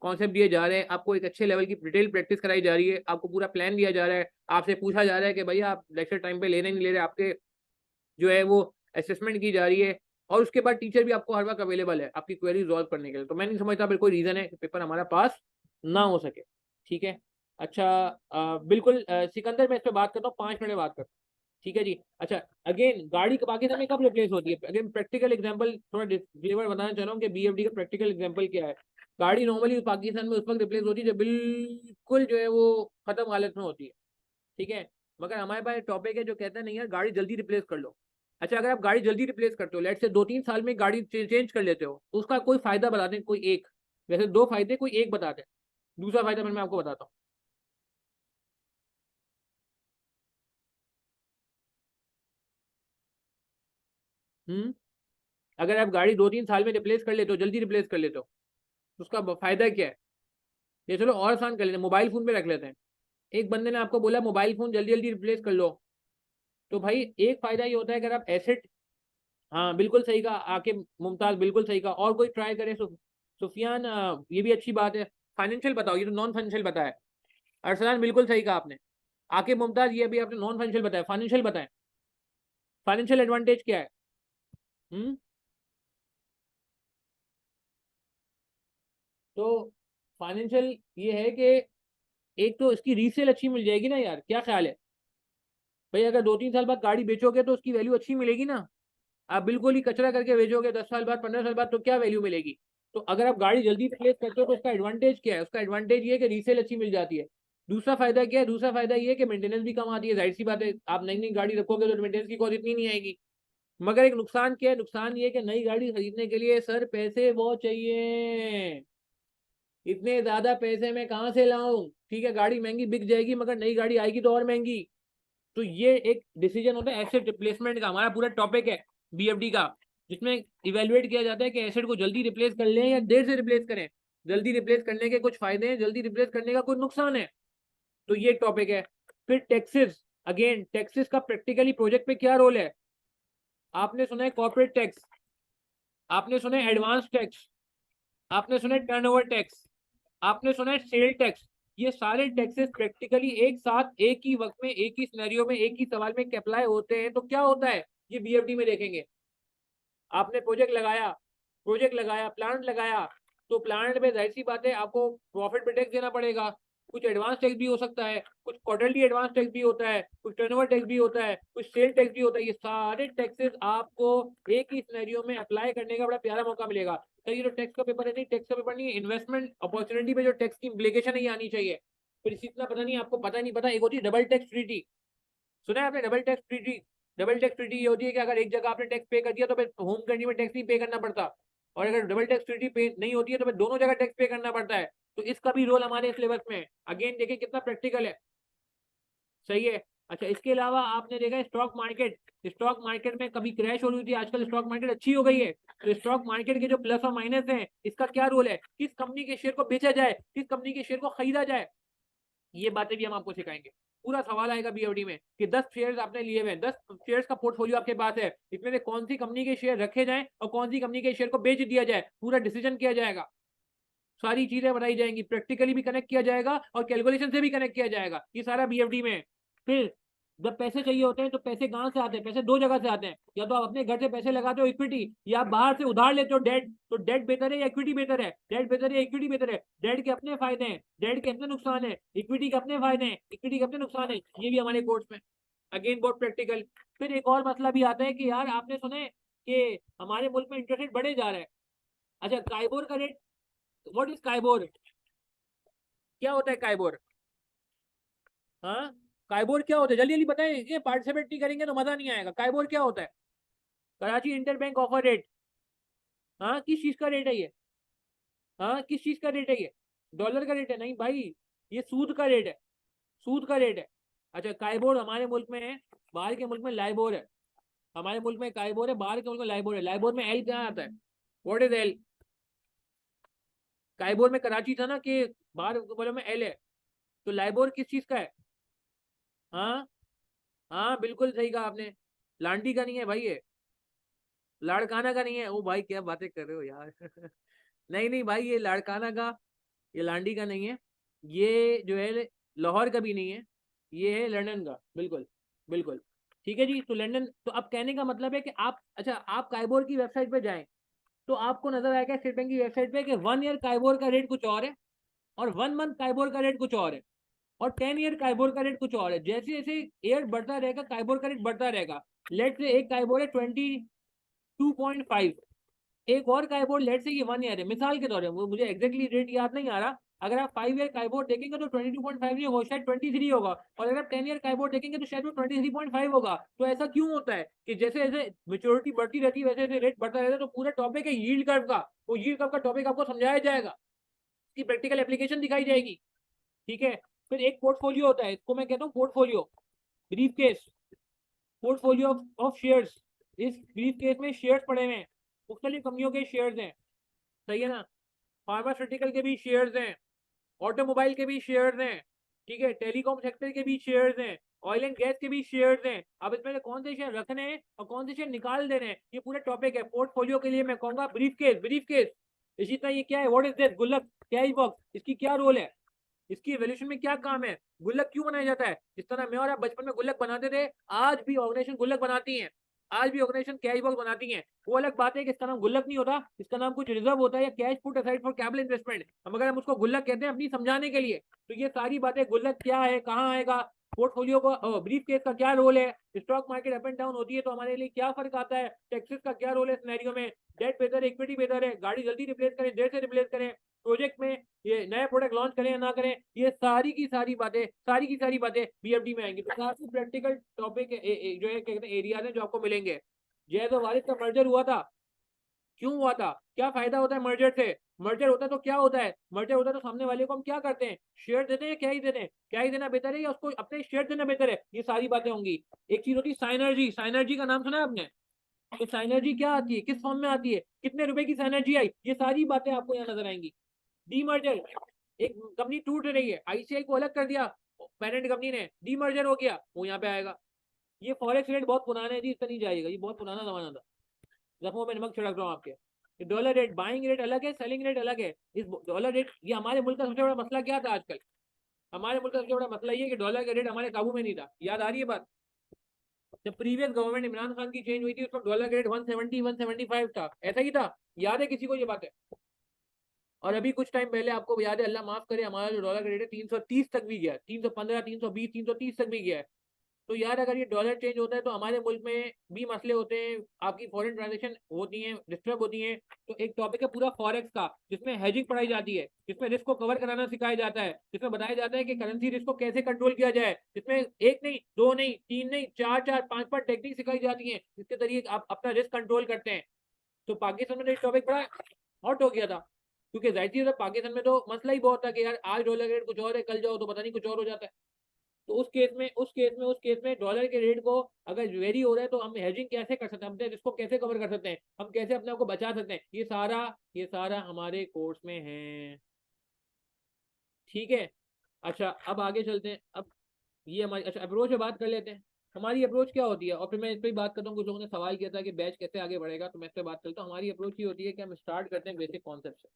S1: कॉन्सेप्ट दिए जा रहे हैं, आपको एक अच्छे लेवल की डिटेल प्रैक्टिस कराई जा रही है, आपको पूरा प्लान दिया जा रहा है, आपसे पूछा जा रहा है कि भैया आप लेक्चर टाइम पे ले रहे नहीं ले रहे, आपके जो है वो असेसमेंट की जा रही है, और उसके बाद टीचर भी आपको हर वक्त अवेलेबल है आपकी क्वेरी रिजॉल्व करने के लिए, तो मैं नहीं समझता कोई रीजन है कि पेपर हमारा पास ना हो सके। ठीक है। अच्छा बिल्कुल सिकंदर मैं इस पर बात करता हूँ, 5 मिनट में बात करता हूँ। ठीक है जी। अच्छा अगेन गाड़ी पाकिस्तान में कब रिप्लेस होती है? अगेन प्रैक्टिकल एग्जांपल थोड़ा डिलीवर बताना चाह रहा हूँ कि बीएफडी का प्रैक्टिकल एग्जांपल क्या है। गाड़ी नॉर्मली पाकिस्तान में उस वक्त रिप्लेस होती है जब बिल्कुल जो है वो खत्म हालत में होती है। ठीक है, मगर हमारे पास टॉपिक है जो कहता है नहीं यार गाड़ी जल्दी रिप्लेस कर लो। अच्छा, अगर आप गाड़ी जल्दी रिप्लेस करते हो, लेट से 2-3 साल में गाड़ी चेंज कर लेते हो, तो उसका कोई फायदा बता दें, कोई एक। वैसे दो फायदे, कोई एक बता दें। दूसरा फायदा मैं आपको बताता हूँ। अगर आप गाड़ी 2-3 साल में रिप्लेस कर लेते हो, जल्दी रिप्लेस कर लेते हो, तो उसका फायदा क्या है? ये चलो और आसान कर लेते हैं, मोबाइल फोन पे रख लेते हैं। एक बंदे ने आपको बोला मोबाइल फोन जल्दी जल्दी रिप्लेस कर लो, तो भाई एक फायदा ये होता है, अगर आप एसेट। हाँ बिल्कुल सही कहा आके मुमताज, बिल्कुल सही कहा। और कोई ट्राई करे? सुफियान, ये भी अच्छी बात है। फाइनेंशियल बताओ, ये तो नॉन फाइनेंशियल बताया। अरसलान बिल्कुल सही कहा आपने। आके मुमताज, ये भी आपने नॉन फाइनेंशियल बताया, फाइनेंशियल बताएं। फाइनेंशियल एडवांटेज क्या है? हम्म। तो फाइनेंशियल ये है कि एक तो इसकी रीसेल अच्छी मिल जाएगी ना यार, क्या ख्याल है? भाई अगर 2-3 साल बाद गाड़ी बेचोगे तो उसकी वैल्यू अच्छी मिलेगी ना। आप बिल्कुल ही कचरा करके बेचोगे 10 साल बाद, 15 साल बाद, तो क्या वैल्यू मिलेगी? तो अगर आप गाड़ी जल्दी रिप्लेस करते हो तो उसका एडवांटेज क्या है? उसका एडवांटेज ये है कि रीसेल अच्छी मिल जाती है। दूसरा फायदा क्या है? दूसरा फायदा ये है कि मेंटेनेंस भी कम आती है। जाहिर सी बात है, आप नई नई गाड़ी रखोगे तो मेंटेनेंस की कॉस्ट इतनी नहीं आएगी। मगर एक नुकसान क्या है? नुकसान ये है कि नई गाड़ी खरीदने के लिए सर पैसे बहुत चाहिए। इतने ज्यादा पैसे मैं कहाँ से लाऊं? ठीक है, गाड़ी महंगी बिक जाएगी, मगर नई गाड़ी आएगी तो और महंगी। तो ये एक डिसीजन होता है एसेट रिप्लेसमेंट का। हमारा पूरा टॉपिक है बीएफडी का, जिसमें इवेल्युएट किया जाता है कि एसेट को जल्दी रिप्लेस कर लें या देर से रिप्लेस करें। जल्दी रिप्लेस करने के कुछ फायदे हैं, जल्दी रिप्लेस करने का कुछ नुकसान है। तो ये टॉपिक है। फिर टैक्सेस, अगेन टैक्सेस का प्रैक्टिकली प्रोजेक्ट पे क्या रोल है? आपने सुना है कॉर्पोरेट टैक्स, आपने सुना है एडवांस टैक्स, आपने सुना है टर्नओवर टैक्स, आपने सुना है सेल टैक्स। ये सारे टैक्सेस प्रैक्टिकली एक साथ एक ही वक्त में एक ही सिनेरियो में एक ही सवाल में अप्लाई होते हैं, तो क्या होता है ये बीएफडी में देखेंगे। आपने प्रोजेक्ट लगाया, प्लांट लगाया, तो प्लांट में जाहिर सी बात है आपको प्रॉफिट पे टैक्स देना पड़ेगा। कुछ एडवांस टैक्स भी हो सकता है, कुछ क्वार्टरली एडवांस टैक्स भी होता है, कुछ टर्नओवर टैक्स भी होता है, कुछ सेल टैक्स भी होता है। ये सारे टैक्सेस आपको एक ही सिनेरियो में अप्लाई करने का बड़ा प्यारा मौका मिलेगा। सर ये तो टैक्स का पेपर है? नहीं, टैक्स का पेपर नहीं है, इन्वेस्टमेंट अपॉर्चुनिटी पे जो टैक्स की इम्प्लीकेशन है ये आनी चाहिए। फिर इसी इतना पता नहीं, आपको पता नहीं पता, एक होती है डबल टैक्स ट्रीटी। सुना है आपने double tax treaty? Double tax treaty ये होती है कि अगर एक जगह आपने टैक्स पे कर दिया तो फिर होम कंट्री में टैक्स नहीं पे करना पड़ता, और अगर डबल टैक्स ट्रीटी पे नहीं होती है तो फिर दोनों जगह टैक्स पे करना पड़ता है। तो इसका भी रोल हमारे सिलेबस में है। अगेन देखिए कितना प्रैक्टिकल है। सही है। अच्छा, इसके अलावा आपने देखा है स्टॉक मार्केट। स्टॉक मार्केट में कभी क्रैश हो रही थी, आजकल स्टॉक मार्केट अच्छी हो गई है। तो स्टॉक मार्केट के जो प्लस और माइनस है, इसका क्या रोल है? किस कंपनी के शेयर को बेचा जाए, किस कंपनी के शेयर को खरीदा जाए, ये बातें भी हम आपको सिखाएंगे। पूरा सवाल आएगा बीओडी में कि 10 शेयर्स आपने लिए हुए हैं, 10 शेयर्स का पोर्टफोलियो आपके पास है, इसमें से कौन सी कंपनी के शेयर रखे जाएं और कौन सी कंपनी के शेयर को बेच दिया जाए, पूरा डिसीजन किया जाएगा। सारी चीजें बताई जाएंगी, प्रैक्टिकली भी कनेक्ट किया जाएगा और कैलकुलेशन से भी कनेक्ट किया जाएगा, ये सारा बीएफडी में है। फिर जब पैसे चाहिए होते हैं तो पैसे कहाँ से आते हैं? पैसे दो जगह से आते हैं, या तो आप अपने घर से पैसे लगाते हो इक्विटी, या आप बाहर से उधार लेते हो डेट। तो डेट बेहतर है या इक्विटी बेहतर है? डेट बेहतर है या इक्विटी बेहतर है? डेट के अपने फायदे हैं, डेट के अपने नुकसान है, इक्विटी के अपने फायदे हैं, इक्विटी के अपने नुकसान है। ये भी हमारे कोर्स में अगेन बहुत प्रैक्टिकल। फिर एक और मसला भी आता है कि यार आपने सुना है कि हमारे मुल्क में इंटरेस्ट रेट बढ़े जा रहा है। अच्छा, काइबोर का रेट, व्हाट इज काइबोर? क्या होता है काइबोर? हाँ, काइबोर क्या होता है? जल्दी जल्दी बताएं, ये पार्टिसिपेट नहीं करेंगे तो मजा नहीं आएगा। काइबोर क्या होता है? Karachi inter bank offer rate. हाँ, किस चीज का रेट है ये? हाँ, किस चीज का रेट है ये? डॉलर का रेट है? नहीं भाई, ये सूद का रेट है, सूद का रेट है। अच्छा, काइबोर हमारे मुल्क में है, बाहर के मुल्क में लाइबोर है। हमारे मुल्क में काइबोर है, बाहर के मुल्क में लाइबोर है। लाइबोर में एल कहाँ आता है? What is L? काइबोर में कराची था ना, कि बाहर वालों में एल है। तो लाइबोर किस चीज का है? हाँ, हाँ बिल्कुल सही कहा आपने। लांडी का नहीं है भाई ये, लाड़काना का नहीं है। ओ भाई क्या बातें कर रहे हो यार नहीं नहीं भाई, ये लाड़काना का, ये लांडी का नहीं है। ये जो है लाहौर का भी नहीं है, ये है लंदन का। बिल्कुल बिल्कुल ठीक है जी। तो लंदन, तो अब कहने का मतलब है कि आप, अच्छा आप काइबोर की वेबसाइट पे जाएं तो आपको नजर आएगा स्टेट बैंक की वेबसाइट पे कि 1 ईयर काइबोर का रेट कुछ और है, और 1 मंथ काइबोर का रेट कुछ और है, और 10 ईयर काइबोर का रेट कुछ और है। जैसे जैसे ईयर बढ़ता रहेगा काइबोर का रेट बढ़ता रहेगा। लेट से एक काइबोर है 22.5, एक और काइबोर लेट से ये 1 ईयर है, मिसाल के तौर पर, वो मुझे एग्जैक्टली रेट याद नहीं आ रहा। अगर आप 5 ईयर काइबोर्ड देखेंगे तो 22.5 नहीं होगा, शायद 23 होगा, और अगर आप 10 ईयर काइबोर्ड देखेंगे तो शायद वो 23.5 होगा। तो ऐसा क्यों होता है कि जैसे जैसे मेच्योरिटी बढ़ती रहती है वैसे वैसे रेट बढ़ता रहता है। तो पूरा टॉपिक है यील्ड कर्व का, वो यील्ड कर्व का टॉपिक आपको समझाया जाएगा, इसकी प्रैक्टिकल एप्लीकेशन दिखाई जाएगी। ठीक है, फिर एक पोर्टफोलियो होता है, इसको मैं कहता हूँ portfolio, brief case, portfolio of shares. इस ब्रीफ केस में शेयर्स पड़े हुए हैं, मुख्तलिफ कंपनियों के शेयर्स हैं, सही है ना, फार्मास्यूटिकल के भी शेयर्स हैं, ऑटोमोबाइल के भी शेयर्स हैं, ठीक है, टेलीकॉम सेक्टर के भी शेयर्स हैं, ऑयल एंड गैस के भी शेयर्स हैं। अब इसमें से कौन से शेयर रखने हैं और कौन से शेयर निकाल देने हैं, ये पूरा टॉपिक है। पोर्टफोलियो के लिए मैं कहूंगा ब्रीफ केस, ब्रीफ केस। इसी तरह ये क्या है, व्हाट इज दिस, गुल्लक, कैश बॉक्स, इसकी क्या रोल है, इसकी वैल्यूएशन में क्या काम है, गुल्लक क्यों बनाया जाता है। जिस तरह मैं और आप बचपन में गुल्लक बनाते थे, आज भी ऑर्गेनाइजेशन गुल्लक बनाती हैं, आज भी ऑर्गेनाइजेशन कैश बॉक्स बनाती हैं। वो अलग बात है कि इसका नाम गुल्लक नहीं होता, इसका नाम कुछ रिजर्व होता है या cash put aside for capital investment. हम अगर हम उसको गुल्लक कहते हैं अपनी समझाने के लिए, तो ये सारी बातें, गुल्लक क्या है, कहाँ आएगा, पोर्टफोलियो को, ब्रीफ केस का क्या रोल है, stock market up and down होती है तो हमारे लिए क्या फर्क आता है, टैक्सेस का क्या रोल है सिनेरियो में, डेट बेहतर है इक्विटी बेहतर है, गाड़ी जल्दी रिप्लेस करें देर से रिप्लेस करें, प्रोजेक्ट में ये नया प्रोडक्ट लॉन्च करें या ना करें, ये सारी की सारी बातें, सारी की सारी बातें बीएफडी में आएंगी। तो काफी प्रैक्टिकल टॉपिक जो है कहते हैं एरियाज हैं जो आपको मिलेंगे। जैद और वारिस का मर्जर हुआ था, क्यों हुआ था, क्या फायदा होता है मर्जर से, मर्जर होता है तो क्या होता है, मर्जर होता है तो सामने वाले को हम क्या करते हैं, शेयर देते हैं, क्या ही देते हैं, क्या ही देना बेहतर है या उसको अपने शेयर देना बेहतर है, ये सारी बातें होंगी। एक चीज होती है साइनर्जी, साइनर्जी का नाम सुना है आपने, तो साइनर्जी क्या आती है, किस फॉर्म में आती है, कितने रुपए की साइनर्जी आई, ये सारी बातें आपको यहाँ नजर आएंगी। डीमर्जर, एक कंपनी टूट रही है, आईसीआई को अलग कर दिया पेरेंट कंपनी ने, डीमर्जर हो गया, वो यहाँ पे आएगा। ये फॉरेक्स रेट बहुत पुराना है जी, इसका नहीं जाएगा, ये बहुत पुराना जमाना था, जख्मों में नमक छिड़क रहा हूँ आपके। डॉलर रेट, बाइंग रेट अलग है, सेलिंग रेट अलग है। इस डॉलर रेट, ये हमारे मुल्क का सबसे बड़ा मसला क्या था आजकल, हमारे मुल्क का सबसे बड़ा मसला ये कि डॉलर का रेट हमारे काबू में नहीं था। याद आ रही है बात, जब प्रीवियस गवर्नमेंट इमरान खान की चेंज हुई थी उस वक्त डॉलर का रेट 170 175 था, ऐसा ही था, याद है किसी को ये बात है। और अभी कुछ टाइम पहले आपको याद है, अल्लाह माफ करे, हमारा जो डॉलर का रेट है 330 तक भी गया, 315 320 330 तक भी गया है। तो यार अगर ये डॉलर चेंज होता है तो हमारे मुल्क में भी मसले होते हैं, आपकी फॉरेन ट्रांजेक्शन होती हैं, डिस्टर्ब होती हैं। तो एक टॉपिक है पूरा फॉरेक्स का, जिसमें हेजिंग पढ़ाई जाती है, जिसमें रिस्क को कवर कराना सिखाया जाता है, जिसमें बताया जाता है कि करेंसी रिस्क को कैसे कंट्रोल किया जाए, जिसमें एक नहीं, दो नहीं, तीन नहीं, चार चार पांच पांच टेक्निक सिखाई जाती है, जिसके जरिए आप अपना रिस्क कंट्रोल करते हैं। तो पाकिस्तान में तो इस टॉपिक बड़ा हॉट हो गया था, क्योंकि जाहिर सी बात है पाकिस्तान में तो मसला ही बहुत था कि यार आज डॉलर रेट कुछ और है, कल जाओ तो पता नहीं कुछ और हो जाता है। तो उस केस में डॉलर के रेट को अगर वेरी हो रहा है तो हम हेजिंग कैसे कर सकते हैं, हम इसको कैसे कवर कर सकते हैं, हम कैसे अपने आप को बचा सकते हैं, ये सारा हमारे कोर्स में है। ठीक है, अच्छा अब आगे चलते हैं। अब ये हमारी, अच्छा अप्रोच पे बात कर लेते हैं, हमारी अप्रोच क्या होती है, और फिर मैं इस पर ही बात करता हूँ। कुछ लोगों ने सवाल किया था कि बैच कैसे आगे बढ़ेगा, तो मैं इस पर बात करता हूँ। हमारी अप्रोच ये होती है कि हम स्टार्ट करते हैं बेसिक कॉन्सेप्ट से,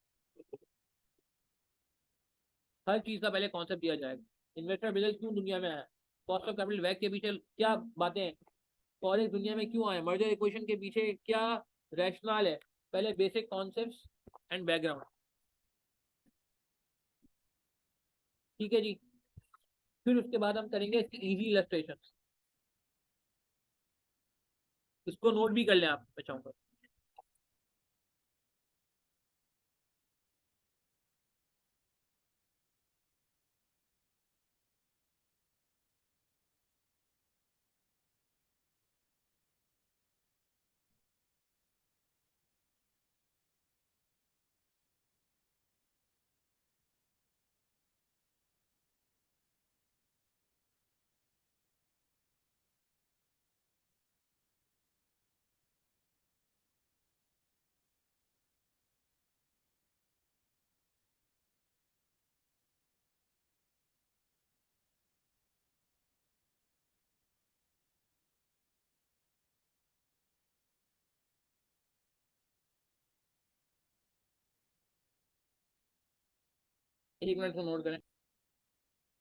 S1: हर चीज का पहले कॉन्सेप्ट दिया जाएगा, इन्वेस्टर बिजनेस क्यों दुनिया में आया, कॉस्ट ऑफ कैपिटल वैग के पीछे क्या बातें हैं, फॉरेक्स दुनिया में क्यों आए, मर्जर इक्वेशन के पीछे क्या रैशनल है, पहले बेसिक कॉन्सेप्ट्स एंड बैकग्राउंड। ठीक है जी, फिर उसके बाद हम करेंगे इसकी इजी इलस्ट्रेशन, इसको नोट भी कर लें आप, मैं चाहूंगा। एक मिनट को नोट करें।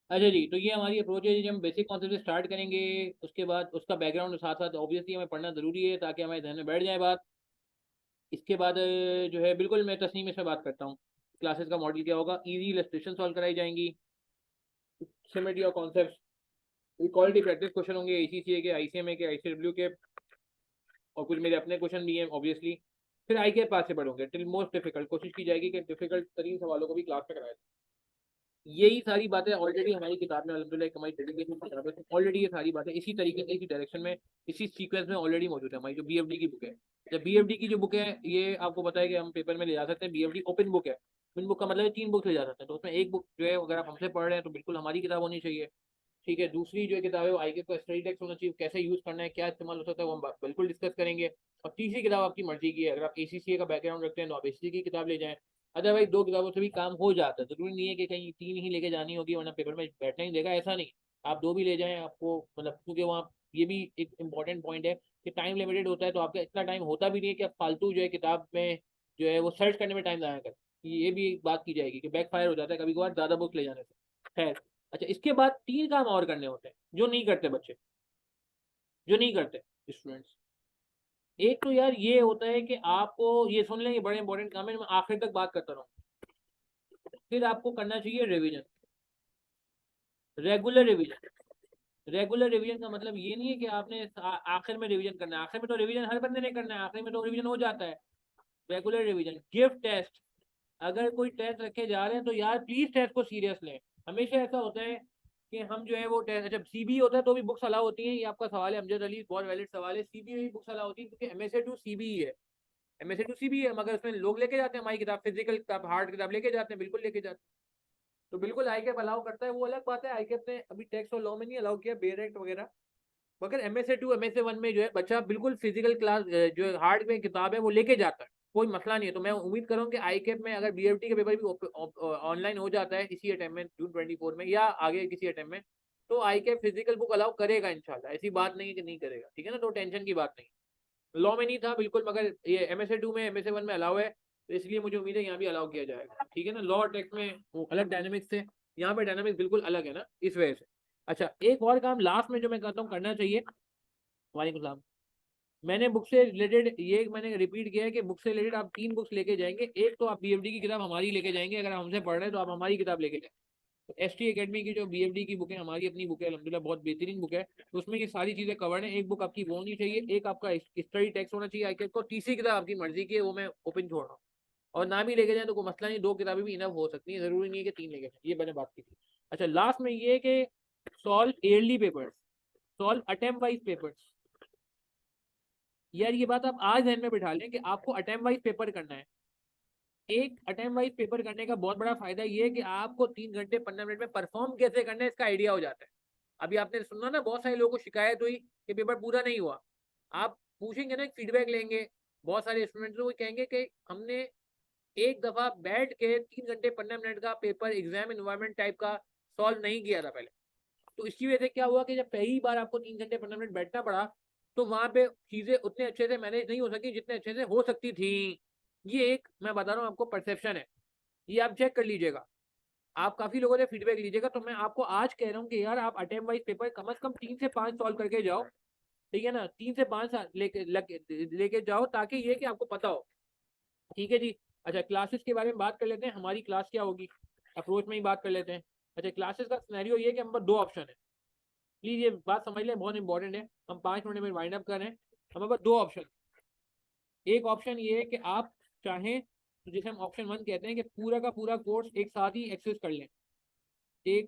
S1: अच्छा जी, तो ये हमारी अप्रोच है जी, हम बेसिक कॉन्सेप्ट से स्टार्ट करेंगे, उसके बाद उसका बैकग्राउंड साथ साथ ऑब्वियसली हमें पढ़ना जरूरी है ताकि हमारे ध्यान में बैठ जाए बात। इसके बाद जो है बिल्कुल मैं तस्नीम इसमें बात करता हूँ, क्लासेस का मॉडल क्या होगा, इजी इलस्ट्रेशन सॉल्व कराई जाएंगी, सिमेट्री और कॉन्सेप्ट, क्वालिटी प्रैक्टिस क्वेश्चन होंगे एसीसीए के, आईसीएमए के, आईसीडब्ल्यू के, और कुछ मेरे अपने क्वेश्चन भी हैं ऑब्वियसली। फिर आई के पास से पढ़ोगे टिल मोस्ट डिफिकल्ट, कोशिश की जाएगी कि डिफिकल्ट तरीन सवालों को भी क्लास में कराया जाए। यही सारी बातें ऑलरेडी हमारी किताब में अल्हम्दुलिल्लाह हमारी डेडिकेशन की किताब है, ऑलरेडी ये सारी बातें इसी तरीके से, इसी डायरेक्शन में, इसी सीक्वेंस में ऑलरेडी मौजूद है। हमारी जो बीएफडी की बुक है, जब बीएफडी की जो बुक है ये आपको पता है कि हम पेपर में ले जा सकते हैं। बीएफडी ओपन बुक है, ओपन बुक का मतलब 3 बुक ले जा सकते हैं, तो उसमें एक बुक जो है अगर आप हमसे पढ़ रहे हैं तो बिल्कुल हमारी किताब होनी चाहिए। ठीक है, दूसरी जो किताब है वो आईके का स्टडी टेक्स्ट होना चाहिए, कैसे यूज करना है, क्या इस्तेमाल हो सकता है, वो हम बिल्कुल डिस्कस करेंगे। और तीसरी किताब आपकी मर्जी की है, अगर आप एसीसीए का बैकग्राउंड रखते हैं तो आप एसीसी की किताब ले जाएं, अदरवाइज 2 किताबों से भी काम हो जाता है। जरूरी नहीं है कि कहीं 3 ही लेके जानी होगी वरना पेपर में बैठना ही देगा, ऐसा नहीं। आप 2 भी ले जाएं, आपको मतलब, क्योंकि वहाँ ये भी एक इंपॉर्टेंट पॉइंट है कि टाइम लिमिटेड होता है, तो आपका इतना टाइम होता भी नहीं है कि आप फालतू जो है किताब में जो है वो सर्च करने में टाइम ज़ाया करें। ये भी एक बात की जाएगी कि बैक फायर हो जाता है कभी कभार ज़्यादा बुक ले जाने से। खैर, अच्छा, इसके बाद 3 काम और करने होते हैं जो नहीं करते बच्चे, जो नहीं करते स्टूडेंट्स। एक तो यार ये होता है कि आपको ये सुन लें, ये बड़े इंपॉर्टेंट काम है, मैं आखिर तक बात करता रहूँ। फिर आपको करना चाहिए revision, regular revision. Regular revision का मतलब ये नहीं है कि आपने आखिर में रिवीजन करना है, आखिर में तो रिवीजन हर बंदे ने करना है, आखिर में तो रिवीजन हो जाता है। Regular revision, give test. अगर कोई टेस्ट रखे जा रहे हैं तो यार प्लीज टेस्ट को सीरियस लें। हमेशा ऐसा होता है कि हम जो है वो टेस्ट, जब सीबी होता है तो भी बुक्स अलाउ होती हैं, ये आपका सवाल है अमजद अली, बहुत वैलिड सवाल है। सीबी में भी बुक्स अलाउ होती है क्योंकि एमएसए टू सीबी है, एमएसए टू सीबी है, मगर उसमें लोग लेके जाते हैं हमारी किताब, फिजिकल किताब, हार्ड किताब लेके जाते हैं, बिल्कुल लेके जाते हैं। तो बिल्कुल आईकेप अलाउ करता है, वो अलग बात है। आईकेप ने अभी टेक्स्ट और लॉ में नहीं अलाउ किया, बेयर एक्ट वगैरह, मगर एमएसए टू एमएसए वन में जो है बच्चा बिल्कुल फिजिकल क्लास जो हार्ड में किताब है वो लेके जाता है, कोई मसला नहीं है। तो मैं उम्मीद करूँ कि आईकेप में अगर बीएफटी का पेपर भी ऑनलाइन हो जाता है इसी अटेम्प्ट में, जून 24 में या आगे किसी अटेम्प्ट में, तो आईकेप फिजिकल बुक अलाउ करेगा इंशाल्लाह, ऐसी बात नहीं है कि नहीं करेगा, ठीक है ना, तो टेंशन की बात नहीं। लॉ में नहीं था बिल्कुल, मगर ये एमएसए टू में एमएसए वन में अलाउ है, तो इसलिए मुझे उम्मीद है यहाँ भी अलाउ किया जाएगा, ठीक है ना। लॉ और टेक्स्ट में वो अलग डायनेमिक्स थे, यहाँ पे डायनेमिक्स बिल्कुल अलग है ना, इस वजह से। अच्छा, एक और काम लास्ट में जो मैं कहता हूँ करना चाहिए, वालेकुम सलाम, मैंने बुक से रिलेटेड ये मैंने रिपीट किया है कि बुक से रिलेटेड आप 3 बुक्स लेके जाएंगे। एक तो आप बीएफडी की किताब हमारी लेके जाएंगे, अगर आप हमसे पढ़ रहे हैं तो आप हमारी किताब लेके जाएंगे। तो एसटी एकेडमी की जो बीएफडी की बुक है, हमारी अपनी बुक है अल्हम्दुलिल्लाह, बहुत बेहतरीन बुक है, तो उसमें ये सारी चीजें कवर्ड है। एक बुक आपकी वो होनी चाहिए, एक आपका स्टडी टेक्स्ट होना चाहिए आईकेएस को, तीसरी किताब आपकी मर्जी की है, वो मैं ओपन छोड़ रहा हूँ। और ना भी लेके जाए तो कोई मसला नहीं, 2 किताबें भी इनफ हो सकती है, जरूरी नहीं है कि 3 लेके जाए, ये मैंने बात की थी। अच्छा, लास्ट में ये कि solve yearly papers, solve attempt wise papers. यार ये बात आप आज ध्यान में बिठा लें कि आपको अटेम्प्ट वाइज पेपर करना है। एक अटेम्प्ट वाइज पेपर करने का बहुत बड़ा फायदा ये है कि आपको 3 घंटे 15 मिनट में परफॉर्म कैसे करना है इसका आइडिया हो जाता है। अभी आपने सुना ना, बहुत सारे लोगों को शिकायत हुई कि पेपर पूरा नहीं हुआ। आप पूछेंगे ना, फीडबैक लेंगे, बहुत सारे स्टूडेंट्स वो कहेंगे कि हमने एक दफा बैठ के 3 घंटे 15 मिनट का पेपर एग्जाम इन्वायरमेंट टाइप का सॉल्व नहीं किया था पहले। तो इसकी वजह से क्या हुआ कि जब पहली बार आपको 3 घंटे 15 मिनट बैठना पड़ा, तो वहां पे चीजें उतने अच्छे से मैनेज नहीं हो सकी जितने अच्छे से हो सकती थी। ये एक मैं बता रहा हूँ आपको परसेप्शन है, ये आप चेक कर लीजिएगा, आप काफी लोगों से फीडबैक लीजिएगा। तो मैं आपको आज कह रहा हूँ कि यार आप अटेम्प्ट वाइज पेपर कम से कम 3 से 5 सॉल्व करके जाओ, ठीक है ना, 3 से 5 लेके जाओ, ताकि ये कि आपको पता हो, ठीक है जी। अच्छा, क्लासेस के बारे में बात कर लेते हैं, हमारी क्लास क्या होगी, अप्रोच में ही बात कर लेते हैं। अच्छा, क्लासेस का सिनेरियो ये कि हम पर 2 ऑप्शन है, प्लीज ये बात समझ लें, बहुत इंपॉर्टेंट है, हम 5 मिनट में वाइंड अप कर रहे हैं। हमारे पास 2 ऑप्शन, एक ऑप्शन ये है कि आप चाहें तो जिसे हम ऑप्शन 1 कहते हैं कि पूरा का पूरा कोर्स एक साथ ही एक्सेस कर लें, एक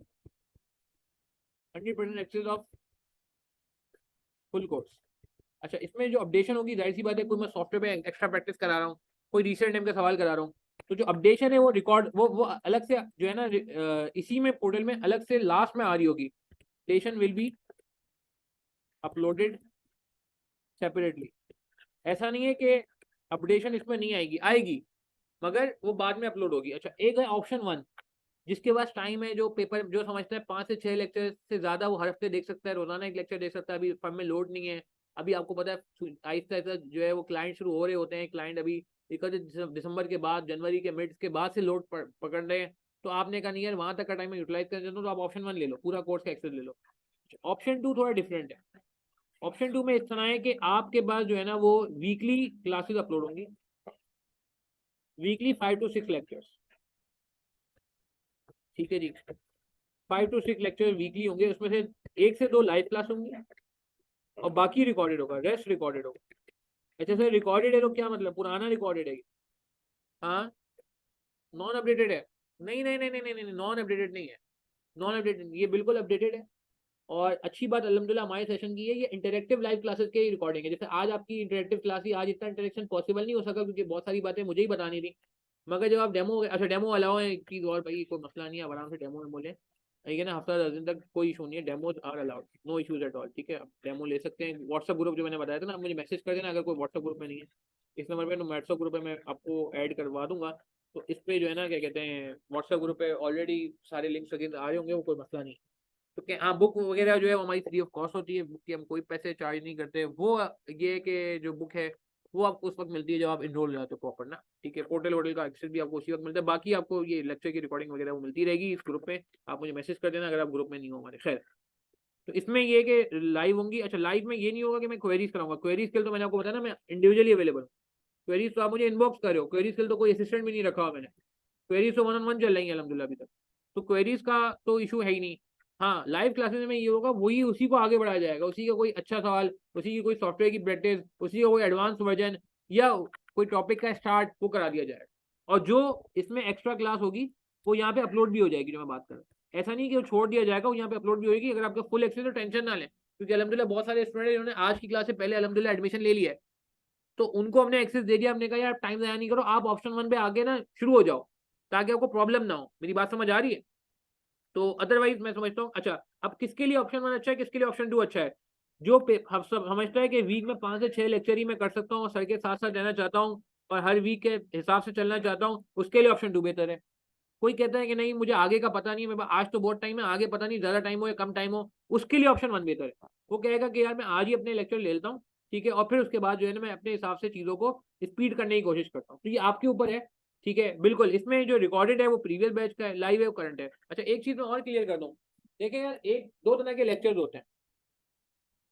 S1: 100% एक्सेस ऑफ फुल कोर्स। अच्छा, इसमें जो अपडेशन होगी जाहिर सी बात है, कोई मैं सॉफ्टवेयर पे एक्स्ट्रा प्रैक्टिस करा रहा हूँ, कोई रिसेंट टाइम का सवाल करा रहा हूँ, तो जो अपडेशन है वो रिकॉर्ड वो अलग से जो है ना, इसी में पोर्टल में अलग से लास्ट में आ रही होगी, updation will be uploaded separately. ऐसा नहीं है कि अपडेशन इसमें नहीं आएगी, आएगी, मगर वो बाद में अपलोड होगी। अच्छा, एक है ऑप्शन 1, जिसके पास टाइम है, जो पेपर जो समझता है 5 से 6 लेक्चर से ज्यादा वो हर हफ्ते देख सकता है, रोजाना एक लेक्चर देख सकता है, अभी फर्म में लोड नहीं है। अभी आपको पता है आहिस्ता आहिस्ता जो है वो क्लाइंट शुरू हो रहे होते हैं, क्लाइंट अभी 31 दिसंबर के बाद, जनवरी के मिड के बाद से लोड पकड़ रहे हैं, तो आपने कहा नहीं यार वहां तक का टाइम यूटिलाइज कर देता हूं, तो आप ऑप्शन 1 ले लो, पूरा कोर्स का एक्सेस ले लो। ऑप्शन 2 थोड़ा डिफरेंट है। ऑप्शन 2 में इस तरह है कि आपके पास जो है ना वो वीकली क्लासेस अपलोड होंगी, वीकली 5 to 6 लेक्चर्स, ठीक है जी, 5 to 6 लेक्चर वीकली होंगे, उसमें से 1 से 2 लाइव क्लास होंगी और बाकी रिकॉर्डेड होगा, रेस्ट रिकॉर्डेड होगा। अच्छा सर, रिकॉर्डेड है तो क्या मतलब, पुराना रिकॉर्डेड है? हाँ, नॉन अपडेटेड है। नहीं नहीं नहीं नहीं नहीं नहीं, नॉन अपडेटेड नहीं है, नॉन अपडेटेड, ये बिल्कुल अपडेटेड है। और अच्छी बात अल्हम्दुलिल्लाह हमारे सेशन की है, ये इंटरेक्टिव लाइव क्लासेस के रिकॉर्डिंग है। जैसे आज आपकी इंटरेक्टिव क्लास ही, आज इतना इंटरेक्शन पॉसिबल नहीं हो सका क्योंकि बहुत सारी बातें मुझे ही बतानी थी। मगर जब आप डेमो, अच्छा डेमो अलाउ है एक चीज़ और भाई, कोई मसला नहीं है, आप आराम से डेमो में बोले, ठीक है ना, हफ्ता 10 दिन तक कोई इशू नहीं है, demos are allowed, no issues at all, ठीक है, आप डेमो ले सकते हैं। व्हाट्सअप ग्रुप जो मैंने बताया था ना, आप मुझे मैसेज कर देना अगर कोई व्हाट्सअप ग्रुप में नहीं है, इस नंबर पे, तो व्हाट्सअप ग्रुप पे मैं आपको ऐड करवा दूंगा। तो इस पे जो है ना, क्या कहते हैं, व्हाट्सअप ग्रुप पे ऑलरेडी सारे लिंक्स वगैरह आ रहे होंगे, वो कोई मसला नहीं है। तो क्या, हाँ, बुक वगैरह जो है वो हमारी फ्री ऑफ कॉस्ट होती है, बुक की हम कोई पैसे चार्ज नहीं करते। वो ये कि जो बुक है वो आपको उस वक्त मिलती है जब आप इनरोल हो जाते हो प्रॉपर ना, ठीक है, पोर्टल वोटल का एक्सेस भी आपको उसी वक्त मिलता है। बाकी आपको ये लेक्चर की रिकॉर्डिंग वगैरह वो मिलती रहेगी इस ग्रुप में, आप मुझे मैसेज कर देना अगर आप ग्रुप में नहीं हो हमारे। खैर, तो इसमें ये कि लाइव होंगी। अच्छा, लाइव में ये नहीं होगा कि मैं क्वेरीज कराऊंगा, क्वेरीज के लिए तो मैंने आपको बताया ना मैं इंडिविजुअली अवेलेबल हूँ। क्वेरीज तो आप मुझे इनबॉक्स कर रहे हो, क्वेरीज के लिए तो कोई असिस्टेंट भी नहीं रखा हुआ मैंने, क्वेरीज तो 1-on-1 चल रही है अलहमदुल्ला अभी तक, तो क्वेरीज का तो इशू है ही नहीं। हाँ, लाइव क्लासेस में ये होगा, वही उसी को आगे बढ़ाया जाएगा, उसी का कोई अच्छा सवाल, उसी की कोई सॉफ्टवेयर की प्रैक्टिस, उसी का कोई एडवांस वर्जन या कोई टॉपिक का स्टार्ट वो करा दिया जाएगा। और जो इसमें एक्स्ट्रा क्लास होगी वो यहाँ पे अपलोड भी हो जाएगी, जो मैं बात कर रहा हूँ। ऐसा नहीं कि वो छोड़ दिया जाएगा, वो यहाँ पे अपलोड भी होगी। अगर आपका फुल एक्सेस तो टेंशन ना लें, क्योंकि अलहमदुल्ला बहुत सारे स्टूडेंट जिन्होंने आज की क्लास से पहले अलहमदुल्ला एडमिशन ले लिया है, तो उनको हमने एक्सेस दे दिया। हमने कहा यार टाइम ज़ाया नहीं करो, आप ऑप्शन 1 पे आगे ना शुरू हो जाओ, ताकि आपको प्रॉब्लम ना हो। मेरी बात समझ आ रही है? तो अदरवाइज मैं समझता हूँ, अच्छा, अब किसके लिए ऑप्शन 1 अच्छा है, किसके लिए ऑप्शन 2 अच्छा है? जो हम सब समझता है कि वीक में 5 से 6 लेक्चर ही मैं कर सकता हूँ और सर के साथ साथ रहना चाहता हूँ और हर वीक के हिसाब से चलना चाहता हूँ, उसके लिए ऑप्शन 2 बेहतर है। कोई कहता है कि नहीं मुझे आगे का पता नहीं है, मेरे पास आज तो बहुत टाइम है, आगे पता नहीं ज़्यादा टाइम हो या कम टाइम हो, उसके लिए ऑप्शन 1 बेहतर है। वो कहेगा कि यार मैं आज ही अपने लेक्चर ले लेता हूँ, ठीक है, और फिर उसके बाद जो है ना मैं अपने हिसाब से चीज़ों को स्पीड करने की कोशिश करता हूँ। तो ये आपके ऊपर है, ठीक है, बिल्कुल। इसमें जो रिकॉर्डेड है वो प्रीवियस बैच का है, लाइव है वो करंट है। अच्छा, एक चीज़ मैं और क्लियर कर दूँ, देखिए यार, एक दो तरह के लेक्चर होते हैं।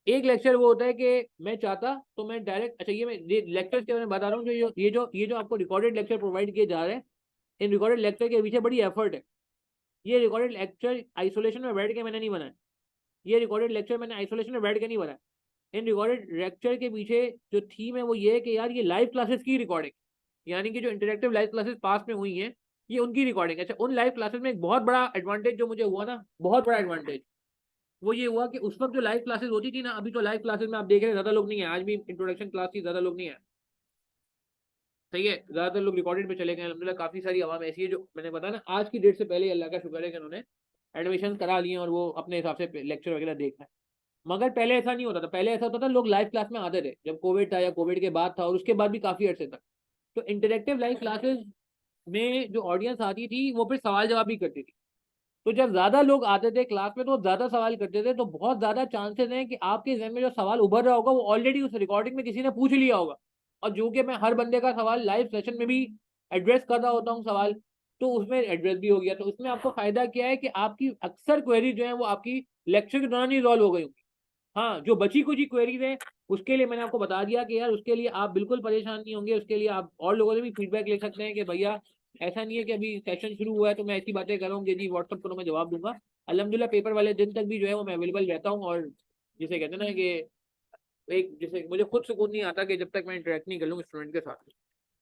S1: एक लेक्चर वो होता है कि मैं चाहता तो मैं डायरेक्ट, अच्छा, ये लेक्चर्स के बारे में बता रहा हूँ, जो ये जो आपको रिकॉर्डेड लेक्चर प्रोवाइड किए जा रहे हैं, इन रिकॉर्डेड लेक्चर के पीछे बड़ी एफर्ट है। ये रिकॉर्डेड लेक्चर आइसोलेशन में बैठ के मैंने नहीं बनाया, ये रिकॉर्डेड लेक्चर मैंने आइसोलेशन में बैठ के नहीं बनाया। इन रिकॉर्डेड लेक्चर के पीछे जो थीम है वो ये है कि यार ये लाइव क्लासेस की रिकॉर्डिंग, यानी कि जो इंटरेक्टिव लाइव क्लासेस पास में हुई हैं, ये उनकी रिकॉर्डिंग। अच्छा, उन लाइव क्लासेस में एक बहुत बड़ा एडवांटेज जो मुझे हुआ ना, बहुत बड़ा एडवांटेज, वो ये हुआ कि उस वक्त जो लाइव क्लासेस होती थी ना, अभी तो लाइव क्लासेस में आप देख रहे हैं ज्यादा लोग नहीं है, आज भी इंट्रोडक्शन क्लास की ज्यादा लोग नहीं है, सही है, ज्यादातर लोग रिकॉर्डेड पे चले गए अल्हम्दुलिल्लाह। काफी सारी आवाम ऐसी है जो मैंने बताया ना, आज की डेट से पहले अल्लाह का शुक्र है कि उन्होंने एडमिशन करा लिए और वो अपने हिसाब से लेक्चर वगैरह देख रहे हैं। मगर पहले ऐसा नहीं होता था, पहले ऐसा होता था लोग लाइव क्लास में आते थे जब कोविड था या कोविड के बाद था, और उसके बाद भी काफी अर्से तक। तो इंटरेक्टिव लाइव क्लासेस में जो ऑडियंस आती थी वो फिर सवाल जवाब भी करती थी। तो जब ज्यादा लोग आते थे क्लास में तो ज्यादा सवाल करते थे, तो बहुत ज्यादा चांसेस हैं कि आपके जहन में जो सवाल उभर रहा होगा वो ऑलरेडी उस रिकॉर्डिंग में किसी ने पूछ लिया होगा। और जो कि मैं हर बंदे का सवाल लाइव सेशन में भी एड्रेस कर रहा होता हूँ सवाल, तो उसमें एड्रेस भी हो गया। तो उसमें आपको फायदा क्या है कि आपकी अक्सर क्वेरी जो है वो आपकी लेक्चर के दौरान ही रिजॉल्व हो गई होगी। हाँ, जो बची कुछ क्वेरीज है उसके लिए मैंने आपको बता दिया कि यार उसके लिए आप बिल्कुल परेशान नहीं होंगे, उसके लिए आप और लोगों से भी फीडबैक ले सकते हैं कि भैया ऐसा नहीं है कि अभी सेशन शुरू हुआ है तो मैं ऐसी बातें कर रहा हूँ कि जी व्हाट्सअप करो मैं जवाब दूंगा। अल्हम्दुलिल्लाह पेपर वाले दिन तक भी जो है वो मैं अवेलेबल रहता हूँ। और जिसे कहते हैं ना कि एक, जैसे मुझे खुद सुकून नहीं आता कि जब तक मैं इंटरेक्ट नहीं कर लूँ स्टूडेंट के साथ।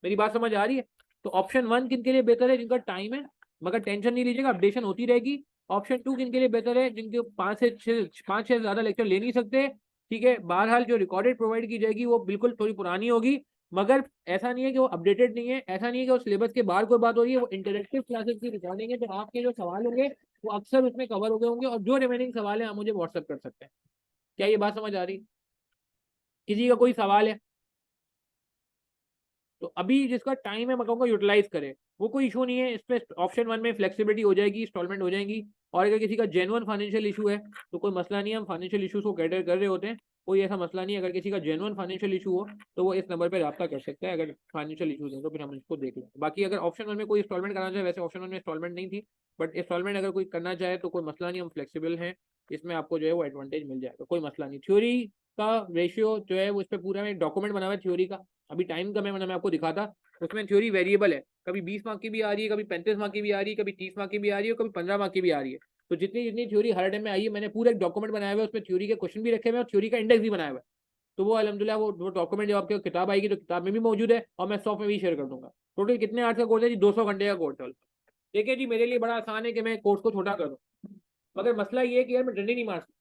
S1: मेरी बात समझ आ रही है? तो ऑप्शन 1 किन के लिए बेहतर है? जिनका टाइम है, मगर टेंशन नहीं लीजिएगा, अपडेशन होती रहेगी। ऑप्शन 2 किन के लिए बेहतर है? जिनके 5 से 6 ज्यादा लेक्चर ले नहीं सकते, ठीक है। बहरहाल जो रिकॉर्डेड प्रोवाइड की जाएगी वो बिल्कुल थोड़ी पुरानी होगी, मगर ऐसा नहीं है कि वो अपडेटेड नहीं है, ऐसा नहीं है कि वो सिलेबस के बाहर कोई बात हो रही है, वो इंटरेक्टिव क्लासेस की रिकॉर्डिंग है। तो आपके जो सवाल होंगे वो अक्सर उसमें कवर हो गए होंगे, और जो रिमेनिंग सवाल है आप मुझे व्हाट्सअप कर सकते हैं। क्या ये बात समझ आ रही? किसी का कोई सवाल है? तो अभी जिसका टाइम है मैं कहूँगा यूटिलाइज करे, वो कोई इशू नहीं है। इस पे ऑप्शन 1 में फ्लेक्सिबिलिटी हो जाएगी, इंस्टॉलमेंट हो जाएंगी। और अगर किसी का जेन्युइन फाइनेंशियल इशू है तो कोई मसला नहीं है, हम फाइनेंशियल इशूज को कैटर कर रहे होते हैं, कोई ऐसा मसला नहीं है। अगर किसी का जेन्युइन फाइनेंशियल इशू हो तो वो इस नंबर पर रब्ता कर सकता है, अगर फाइनेंशियल इशूज है तो फिर हम इसको देख लें। बाकी अगर ऑप्शन 1 में कोई इंस्टॉलमेंट कराना चाहे, वैसे ऑप्शन 1 में इंस्टॉलमेंट नहीं थी, बट इंस्टॉलमेंट अगर कोई करना चाहे तो कोई मसला नहीं, हम फ्लेक्सिबल हैं, इसमें आपको जो है वो एडवांटेज मिल जाएगा, कोई मसला नहीं। थ्योरी का रेशियो जो है वो इस पर पूरा में डॉक्यूमेंट बना हुआ है थ्योरी का, अभी टाइम कम है, मैं आपको दिखाता। उसमें थ्योरी वेरिएबल है, कभी 20 मार्क की भी आ रही है, कभी 35 मार्क की भी आ रही है, कभी 30 मार्क की भी आ रही है, कभी 15 मार्क की भी आ रही है। तो जितनी जितनी थ्योरी हर टाइम में आई है, मैंने पूरा एक डॉक्यूमेंट बनाया हुआ है, उसमें थ्योरी के क्वेश्चन भी रखे हुए हैं और थ्योरी का इंडेक्स भी बनाया हुआ है। तो वो अलहमदिल्ला वो डॉक्यूमेंट जब आपकी किताब आएगी तो किताब में भी मौजूद है और मैं सॉफ्ट में भी शेयर कर दूंगा। टोटल कितने आवर्स का कोर्स है जी? 200 घंटे का कोर्स है। देखिए जी, मेरे लिए बड़ा आसान है कि मैं कोर्स को छोटा कर दूं, मगर मसला ये है कि यार मैं डंडे नहीं मार सकता।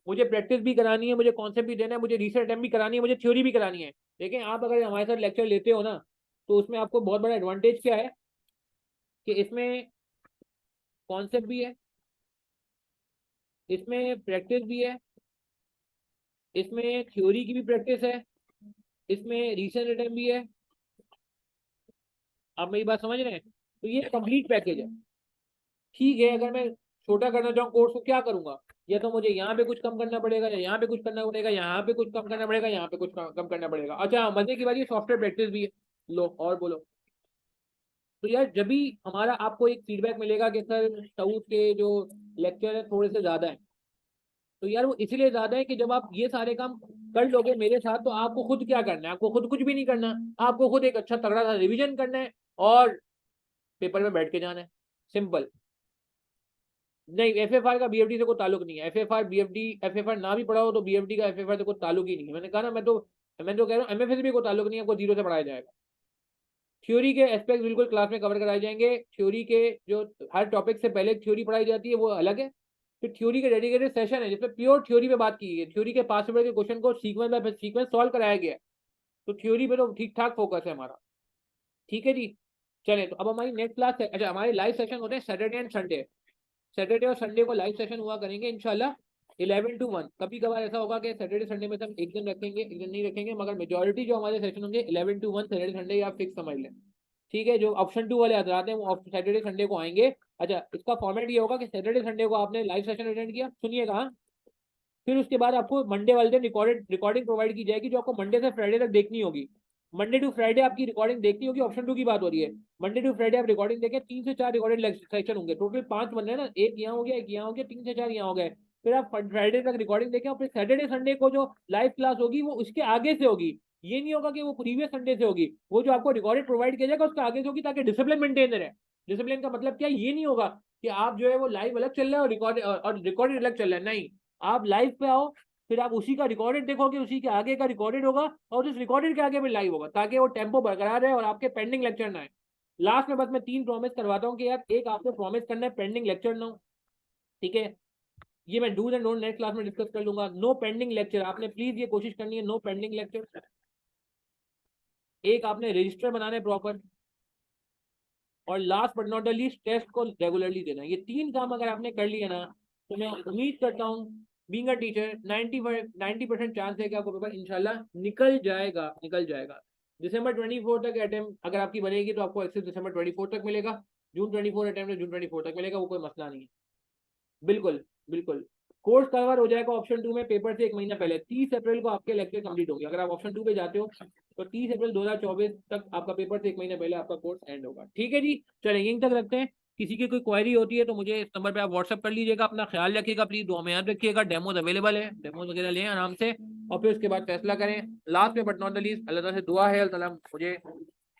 S1: मुझे प्रैक्टिस भी करानी है, मुझे कॉन्सेप्ट भी देना है, मुझे रिसर्च अटेम्प्ट भी करानी है, मुझे थ्योरी भी करानी है। देखें, आप अगर हमारे साथ लेक्चर लेते हो ना, तो उसमें आपको बहुत बड़ा एडवांटेज क्या है कि इसमें कॉन्सेप्ट भी है, इसमें प्रैक्टिस भी है, इसमें थ्योरी की भी प्रैक्टिस है, इसमें रिसर्च अटेम्प्ट भी है। आप मेरी बात समझ रहे हैं? तो ये कंप्लीट पैकेज है। ठीक है, अगर मैं छोटा करना चाहूँ कोर्स को, क्या करूंगा? या तो मुझे यहाँ पे कुछ कम करना पड़ेगा, या यहाँ पे कुछ करना पड़ेगा, यहाँ पे कुछ कम करना पड़ेगा, यहाँ पे कुछ कम करना पड़ेगा। अच्छा, मजे की बात ये सॉफ्टवेयर प्रैक्टिस भी है। लो और बोलो। तो यार जब भी हमारा आपको एक फीडबैक मिलेगा कि सर साउथ के जो लेक्चर है थोड़े से ज्यादा है, तो यार वो इसीलिए ज्यादा है कि जब आप ये सारे काम कर लोगे मेरे साथ, तो आपको खुद क्या करना है? आपको खुद कुछ भी नहीं करना। आपको खुद एक अच्छा तगड़ा सा रिवीजन करना है और पेपर में बैठ के जाना है। सिंपल। नहीं, एफएफआर का बीएफडी से कोई ताल्लुक नहीं है। एफएफआर बीएफडी, एफएफआर ना भी पढ़ा हो तो बीएफडी का एफएफआर से कोई ताल्लुक ही नहीं है। मैंने कहा ना, मैं तो कह रहा हूँ एमएफए से भी कोई ताल्लुक नहीं है, आपको जीरो से पढ़ाया जाएगा। थ्योरी के एस्पेक्ट बिल्कुल क्लास में कवर कराए जाएंगे। थ्योरी के जो हर टॉपिक से पहले थ्योरी पढ़ाई जाती है वो अलग है। फिर थ्योरी के डेडिकेटेड सेशन है जिसमें प्योर थ्योरी पे बात की गई है। थ्योरी के पास पेपर के क्वेश्चन को सीक्वेंस बाय सीक्वेंस सॉल्व कराया गया है। तो थ्योरी पे तो ठीक ठाक फोकस है हमारा। ठीक है जी। चले, तो अब हमारी नेक्स्ट क्लास है। अच्छा, हमारे लाइव सेशन होते हैं सैटरडे एंड संडे। सैटरडे और संडे को लाइव सेशन हुआ करेंगे इंशाल्लाह 11 to 1। कभी कभार ऐसा होगा कि सैटरडे संडे में से हम एक दिन रखेंगे, एक दिन नहीं रखेंगे, मगर मेजोरिटी जो हमारे सेशन होंगे 11 to 1 सैटरडे संडे, आप फिक्स समझ लें। ठीक है, जो ऑप्शन 2 वाले हजरात हैं वो सैटरडे संडे को आएंगे। अच्छा, इसका फॉर्मेट ये होगा कि सैटरडे संडे को आपने लाइव सेशन अटेंड किया, सुनिएगा हाँ? फिर उसके बाद आपको मंडे वाले दिन रिकॉर्डिंग प्रोवाइड की जाएगी, जो आपको मंडे से फ्राइडे तक देखनी होगी। मंडे टू फ्राइडे आपकी रिकॉर्डिंग देखनी होगी। ऑप्शन 2 की बात हो रही है। मंडे टू फ्राइडे आप रिकॉर्डिंग देखें, 3 से 4 रिकॉर्डेड सेक्शन होंगे। टोटल 5 बन रहे हैं ना, एक यहाँ हो गया, एक यहाँ हो गया, 3 से 4 यहाँ हो गए। फिर आप फ्राइडे तक रिकॉर्डिंग देखें, और फिर सैटरडे संडे को जो लाइव क्लास होगी वो उसके आगे से होगी। ये नहीं होगा कि वो प्रीवियस संडे से होगी। वो जो आपको रिकॉर्डेड प्रोवाइड किया जाएगा उसके आगे से होगी, ताकि डिसिप्लिन मेंटेन रहे। डिसिप्लिन का मतलब क्या है? ये नहीं होगा कि आप जो है वो लाइव अलग चल रहा है और रिकॉर्डेड अलग चल रहा है। नहीं, आप लाइव पे आओ, फिर आप उसी का रिकॉर्डेड देखोगे, उसी के आगे का रिकॉर्डेड होगा, और उस रिकॉर्डेड के आगे भी लाइव होगा, ताकि वो टेम्पो बरकरार रहे और आपके पेंडिंग लेक्चर ना आए। लास्ट में बस मैं 3 प्रॉमिस करवाता हूँ कि यार, एक आपको प्रॉमिस करना है पेंडिंग लेक्चर ना हो। ठीक है, ये मैं dos and don't next class में डिस्कस कर लूंगा। नो पेंडिंग लेक्चर, आपने प्लीज ये कोशिश करनी है, नो पेंडिंग लेक्चर। एक आपने रजिस्टर बनाना है प्रॉपर, और last but not the least test को रेगुलरली देना है। ये 3 काम अगर आपने कर लिया ना, तो मैं उम्मीद करता हूँ बीइंग अ टीचर 90% चांस है कि आपको पेपर इंशाल्लाह निकल जाएगा, निकल जाएगा। दिसंबर 24 तक अटेम्प्ट अगर आपकी बनेगी तो आपको एक्सेस दिसंबर 24 तक मिलेगा। June 24 अटेम्प्ट June 24 तक मिलेगा, वो कोई मसला नहीं है। बिल्कुल, बिल्कुल। कोर्स कवर हो जाएगा ऑप्शन 2 में पेपर से 1 महीना पहले। 30 अप्रैल को आपके लेक्चर कंप्लीट होंगे। अगर आप ऑप्शन 2 पे जाते हो तो 30 अप्रैल 2024 तक आपका पेपर से 1 महीना पहले आपका कोर्स एंड होगा। ठीक है जी, चलें यहीं तक रखते हैं। किसी की कोई क्वेरी होती है तो मुझे इस नंबर पे आप व्हाट्सअप कर लीजिएगा। अपना ख्याल रखिएगा, प्लीज दुआ में याद रखिएगा। डेमोज अवेलेबल है, डेमोज वगैरह लें आराम से, और फिर उसके बाद फैसला करें। लास्ट में बट नॉट द लीस्ट, अल्लाह ताला से दुआ है, अल्लाह ताला मुझे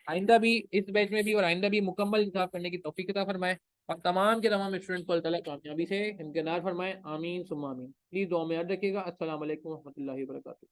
S1: आइंदा भी इस बैच में भी और आइंदा भी मुकम्मल इंसाफ करने की तौफीक अता फरमाए, और तमाम के तमाम स्टूडेंट को अल्लाह ताला कामयाबी से इम्तिहान फरमाए। आमीन सुम्मा आमीन। प्लीज दुआ में याद रखिएगा। अस्सलाम वालेकुम रहमतुल्लाहि व बरकातुहू।